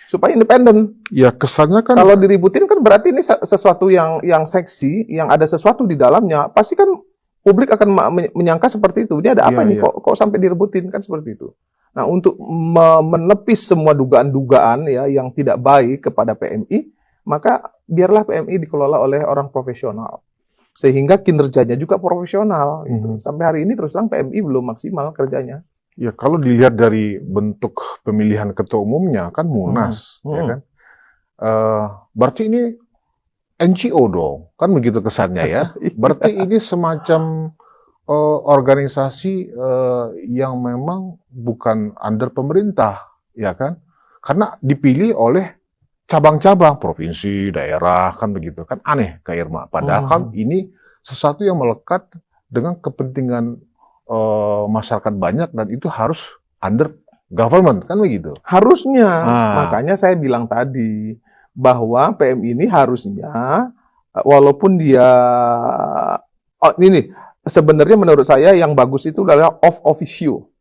Supaya independen. Ya, kesannya kan kalau diributin kan berarti ini sesuatu yang seksi, yang ada sesuatu di dalamnya. Pasti kan publik akan menyangka seperti itu. Ini ada apa nih kok sampai direbutin kan seperti itu. Nah, untuk menepis semua dugaan-dugaan ya yang tidak baik kepada PMI, maka biarlah PMI dikelola oleh orang profesional. Sehingga kinerjanya juga profesional. Gitu. Sampai hari ini terus terang PMI belum maksimal kerjanya. Ya, kalau dilihat dari bentuk pemilihan ketua umumnya kan munas, ya kan? Berarti ini NGO dong, kan begitu kesannya ya. Berarti ini semacam organisasi yang memang bukan under pemerintah, ya kan? Karena dipilih oleh cabang-cabang, provinsi, daerah, kan begitu. Kan aneh, Kak Irma. Padahal kan ini sesuatu yang melekat dengan kepentingan masyarakat banyak dan itu harus under government, kan begitu? Harusnya. Makanya saya bilang tadi bahwa PM ini harusnya walaupun dia ini sebenarnya menurut saya yang bagus itu adalah off officio.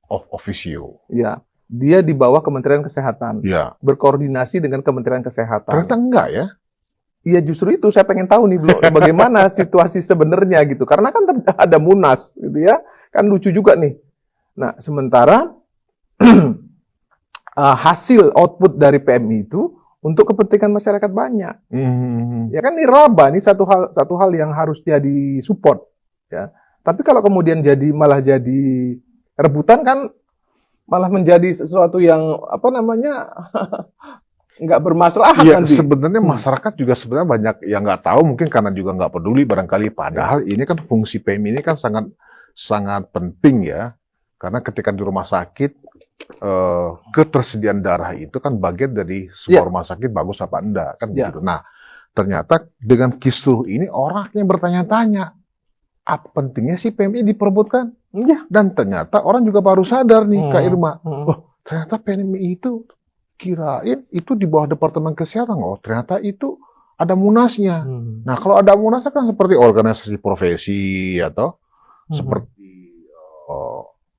Off officio. Ya, dia di bawah Kementerian Kesehatan. Ya. Berkoordinasi dengan Kementerian Kesehatan. Ternyata enggak ya? Iya, justru itu saya pengen tahu nih bagaimana situasi sebenarnya gitu. Karena kan ada munas gitu ya. Kan lucu juga nih. Nah, sementara hasil output dari PMI itu untuk kepentingan masyarakat banyak. Ya kan nirlaba, ini satu hal yang harus jadi support. Ya. Tapi kalau kemudian malah jadi rebutan kan malah menjadi sesuatu yang nggak bermaslahat nanti. Sebenarnya masyarakat juga sebenarnya banyak yang nggak tahu, mungkin karena juga nggak peduli barangkali. Padahal ini kan fungsi PMI ini kan sangat penting ya, karena ketika di rumah sakit ketersediaan darah itu kan bagian dari sebuah rumah sakit bagus apa enggak kan begitu. Nah, ternyata dengan kisruh ini orang yang bertanya-tanya apa pentingnya sih PMI diperebutkan? Dan ternyata orang juga baru sadar nih Kak Irma, ternyata PMI itu kirain itu di bawah Departemen Kesehatan. Ternyata itu ada munasnya. Nah, kalau ada munasnya kan seperti organisasi profesi atau seperti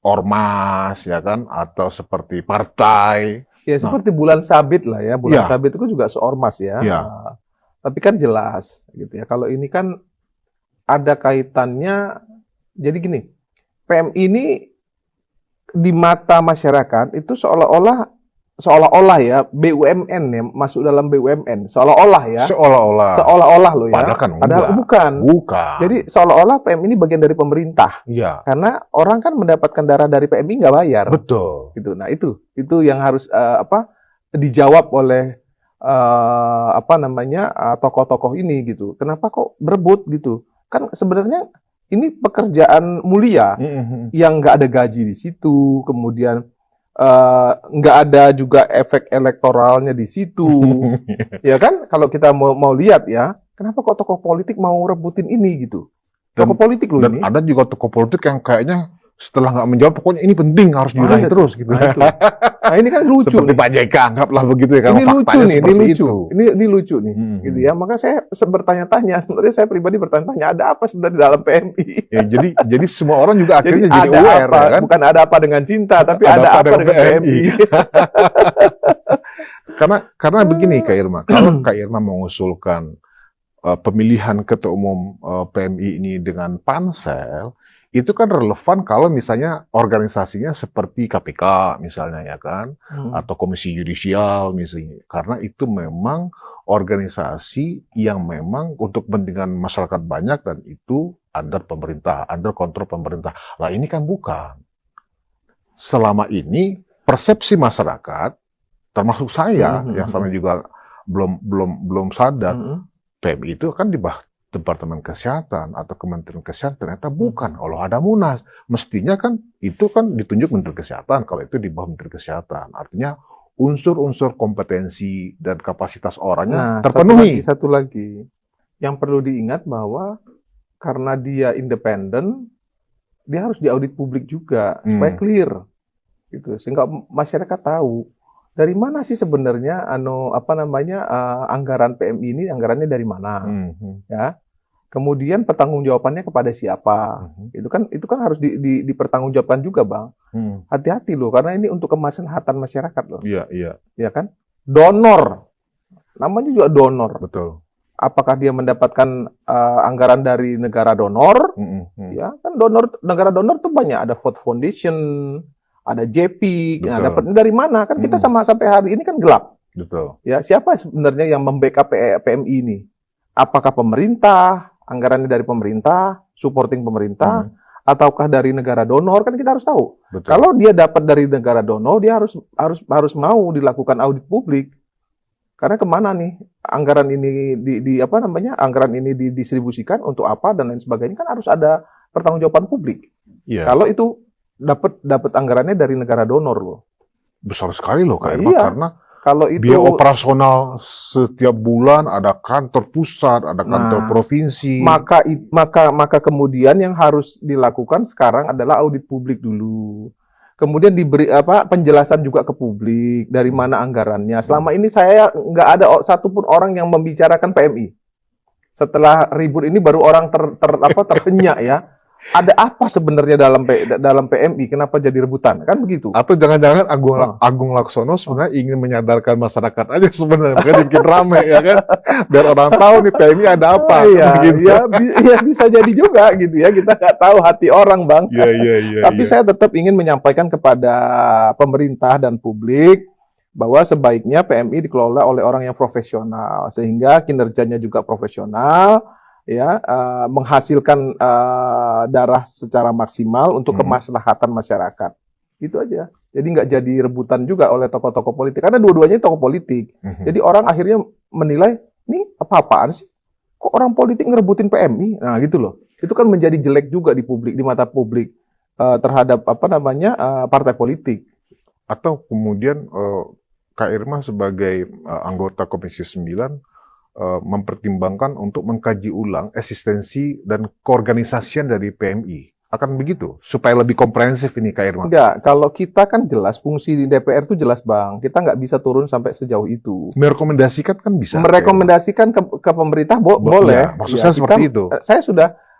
ormas ya kan, atau seperti partai. Ya seperti Bulan Sabit lah ya. Bulan Sabit itu juga seormas ya. Tapi kan jelas gitu ya. Kalau ini kan ada kaitannya. Jadi gini, PMI ini di mata masyarakat itu seolah-olah ya BUMN ya, masuk dalam BUMN, seolah-olah ya. Seolah-olah loh ya. Padahal kan Padahal enggak. bukan. Jadi seolah-olah PMI ini bagian dari pemerintah. Iya. Karena orang kan mendapatkan darah dari PMI nggak bayar. Betul. Gitu. Nah itu yang harus dijawab oleh tokoh-tokoh ini gitu. Kenapa kok berebut gitu? Kan sebenarnya ini pekerjaan mulia yang nggak ada gaji di situ, kemudian nggak ada juga efek elektoralnya di situ, ya kan? Kalau kita mau lihat ya, kenapa kok tokoh politik mau rebutin ini gitu? Tokoh politik loh ini. Dan ada juga tokoh politik yang kayaknya setelah nggak menjawab, pokoknya ini penting harus diraih terus gitu. Nah ini kan lucu. Seperti Pak JK anggaplah begitu ya. Ini lucu nih, ini lucu nih, gitu ya. Hmm. Maka saya bertanya-tanya, sebenarnya saya pribadi bertanya-tanya, ada apa sebenarnya dalam PMI? Ya, jadi semua orang juga akhirnya jadi ada aware, apa, ya kan? Bukan ada apa dengan cinta, tapi ada apa dengan PMI. Karena begini Kak Irma, kalau Kak Irma mengusulkan pemilihan ketua umum PMI ini dengan pansel, itu kan relevan kalau misalnya organisasinya seperti KPK misalnya ya kan, atau Komisi Yudisial misalnya, karena itu memang organisasi yang memang untuk kepentingan masyarakat banyak dan itu under pemerintah, under kontrol pemerintah. Lah ini kan bukan. Selama ini persepsi masyarakat, termasuk saya yang sama juga belum sadar, PMI itu kan di bawah Departemen Kesehatan atau Kementerian Kesehatan, ternyata bukan. Kalau ada Munas, mestinya kan itu kan ditunjuk Menteri Kesehatan, kalau itu di bawah Menteri Kesehatan. Artinya unsur-unsur kompetensi dan kapasitas orangnya terpenuhi. Satu lagi, yang perlu diingat bahwa karena dia independen, dia harus diaudit publik juga, supaya clear. Gitu. Sehingga masyarakat tahu, dari mana sih sebenarnya anggaran PMI ini, anggarannya dari mana, ya? Kemudian pertanggungjawabannya kepada siapa? Itu kan harus dipertanggungjawabkan juga, Bang. Hati-hati loh, karena ini untuk kemaslahatan masyarakat loh. Iya. Ya kan? Donor, namanya juga donor. Betul. Apakah dia mendapatkan anggaran dari negara donor? Ya kan, negara donor tuh banyak, ada Ford Foundation, ada JP, nah, dapatnya dari mana? Kan kita sampai hari ini kan gelap. Betul. Ya, siapa sebenarnya yang membackup PMI ini? Apakah pemerintah, anggarannya dari pemerintah, supporting pemerintah, ataukah dari negara donor? Kan kita harus tahu. Betul. Kalau dia dapat dari negara donor, dia harus mau dilakukan audit publik. Karena kemana nih anggaran ini anggaran ini didistribusikan untuk apa dan lain sebagainya, kan harus ada pertanggungjawaban publik. Iya. Kalau itu dapat anggarannya dari negara donor loh. Besar sekali loh Kak Irma, iya. karena kalau itu biaya operasional setiap bulan, ada kantor pusat, ada kantor provinsi. Maka kemudian yang harus dilakukan sekarang adalah audit publik dulu. Kemudian diberi penjelasan juga ke publik dari mana anggarannya. Selama ini saya nggak ada satupun orang yang membicarakan PMI. Setelah ribut ini baru orang terhenyak ya. Ada apa sebenarnya dalam PMI? Kenapa jadi rebutan? Kan begitu. Atau jangan-jangan Agung Laksono sebenarnya ingin menyadarkan masyarakat aja sebenarnya, makanya dibikin rame ya kan, biar orang tahu nih PMI ada apa. Iya, bisa jadi juga gitu ya. Kita nggak tahu hati orang, Bang. Iya. Tapi saya tetap ingin menyampaikan kepada pemerintah dan publik bahwa sebaiknya PMI dikelola oleh orang yang profesional, sehingga kinerjanya juga profesional. Ya, menghasilkan darah secara maksimal untuk kemaslahatan masyarakat. Itu aja. Jadi nggak jadi rebutan juga oleh tokoh-tokoh politik. Karena dua-duanya tokoh politik. Jadi orang akhirnya menilai, ini apa-apaan sih? Kok orang politik ngerebutin PMI? Nah gitu loh. Itu kan menjadi jelek juga di publik, di mata publik terhadap partai politik. Atau kemudian Kak Irma sebagai anggota Komisi 9 mempertimbangkan untuk mengkaji ulang eksistensi dan keorganisasian dari PMI. Akan begitu? Supaya lebih komprehensif ini Kak Irma? Enggak, kalau kita kan jelas, fungsi di DPR itu jelas Bang. Kita nggak bisa turun sampai sejauh itu. Merekomendasikan kan bisa? Merekomendasikan ke pemerintah boleh. Ya, maksud saya seperti itu.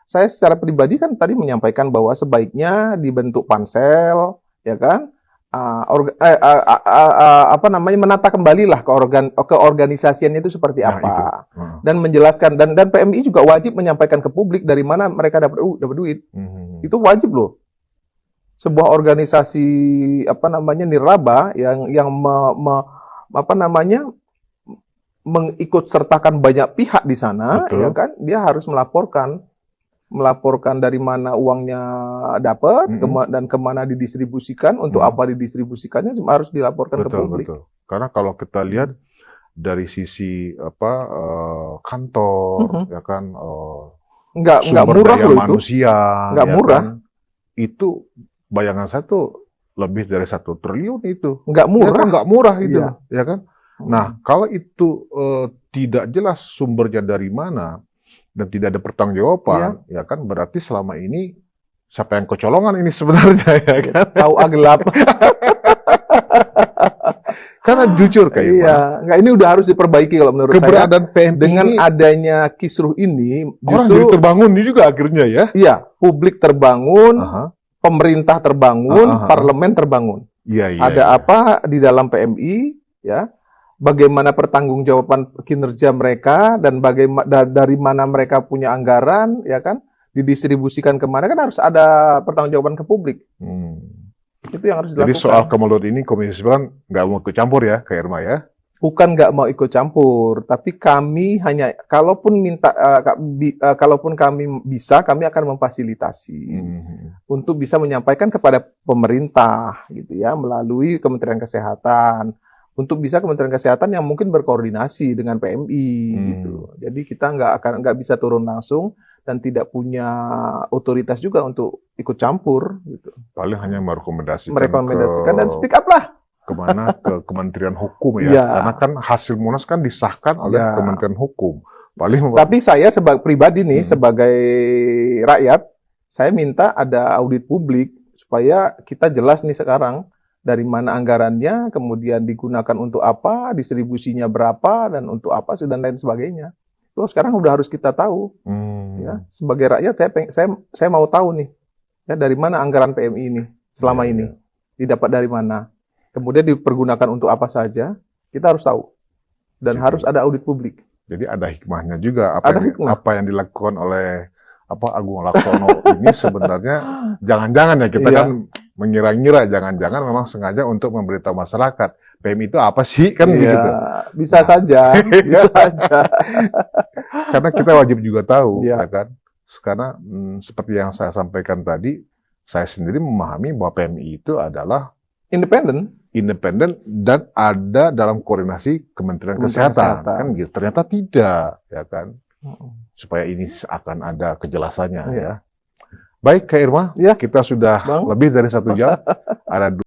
Saya secara pribadi kan tadi menyampaikan bahwa sebaiknya dibentuk pansel, ya kan? menata kembali lah keorganisasiannya itu seperti Nah, apa, itu. dan menjelaskan, dan PMI juga wajib menyampaikan ke publik dari mana mereka dapat duit. Itu wajib loh. Sebuah organisasi nirlaba yang mengikut sertakan banyak pihak di sana, Betul. ya kan, dia harus melaporkan dari mana uangnya dapat, dan kemana didistribusikan, untuk apa didistribusikannya harus dilaporkan ke publik. Betul. Karena kalau kita lihat dari sisi kantor, ya kan, nggak sumber murah daya loh manusia, nggak ya murah. kan, itu bayangan saya tuh lebih dari 1 triliun itu. Nggak murah. Ya kan, nggak murah itu, Iya. ya kan. Nah, kalau itu tidak jelas sumbernya dari mana dan tidak ada pertanggungjawaban, ya kan, berarti selama ini siapa yang kecolongan ini sebenarnya, ya kan? Tahu gelap. Karena jujur kayak Iya, nggak, ini udah harus diperbaiki kalau menurut saya. keberadaan PMI Dengan ini, adanya kisruh ini, orang justru jadi terbangun juga akhirnya ya. iya, publik terbangun, Aha. pemerintah terbangun, parlemen terbangun. Iya. Ada apa di dalam PMI, ya? Bagaimana pertanggungjawaban kinerja mereka, dan bagaimana dari mana mereka punya anggaran, ya kan? Didistribusikan kemana, kan harus ada pertanggungjawaban ke publik. Itu yang harus dilakukan. Jadi soal Kemelut ini Komisi 9 nggak mau ikut campur ya, Kak Irma ya? Bukan nggak mau ikut campur, tapi kami hanya, kalaupun kami bisa, kami akan memfasilitasi untuk bisa menyampaikan kepada pemerintah, gitu ya, melalui Kementerian Kesehatan. Untuk bisa Kementerian Kesehatan yang mungkin berkoordinasi dengan PMI, gitu. Jadi kita nggak bisa turun langsung dan tidak punya otoritas juga untuk ikut campur, gitu. Paling hanya merekomendasikan dan speak up lah. Kemana? Ke Kementerian Hukum ya. Karena kan hasil Munas kan disahkan oleh Kementerian Hukum. Tapi saya sebagai pribadi nih, sebagai rakyat, saya minta ada audit publik supaya kita jelas nih sekarang dari mana anggarannya, kemudian digunakan untuk apa, distribusinya berapa, dan untuk apa, dan lain sebagainya. Itu sekarang udah harus kita tahu. Ya, sebagai rakyat, saya mau tahu nih, ya, dari mana anggaran PMI ini selama ini, didapat dari mana, kemudian dipergunakan untuk apa saja, kita harus tahu, dan harus ada audit publik. Jadi ada hikmahnya juga apa yang dilakukan oleh Agung Laksono ini sebenarnya jangan-jangan ya kita kan mengira-ngira, jangan-jangan memang sengaja untuk memberitahu masyarakat PMI itu apa sih, kan begitu. Bisa saja, bisa saja. Karena kita wajib juga tahu, ya kan. Karena seperti yang saya sampaikan tadi, saya sendiri memahami bahwa PMI itu adalah independen dan ada dalam koordinasi Kementerian Kesehatan, kan gitu. Ternyata tidak, ya kan. Supaya ini akan ada kejelasannya ya. Baik, Kak Irma, kita sudah lebih dari 1 jam. Ada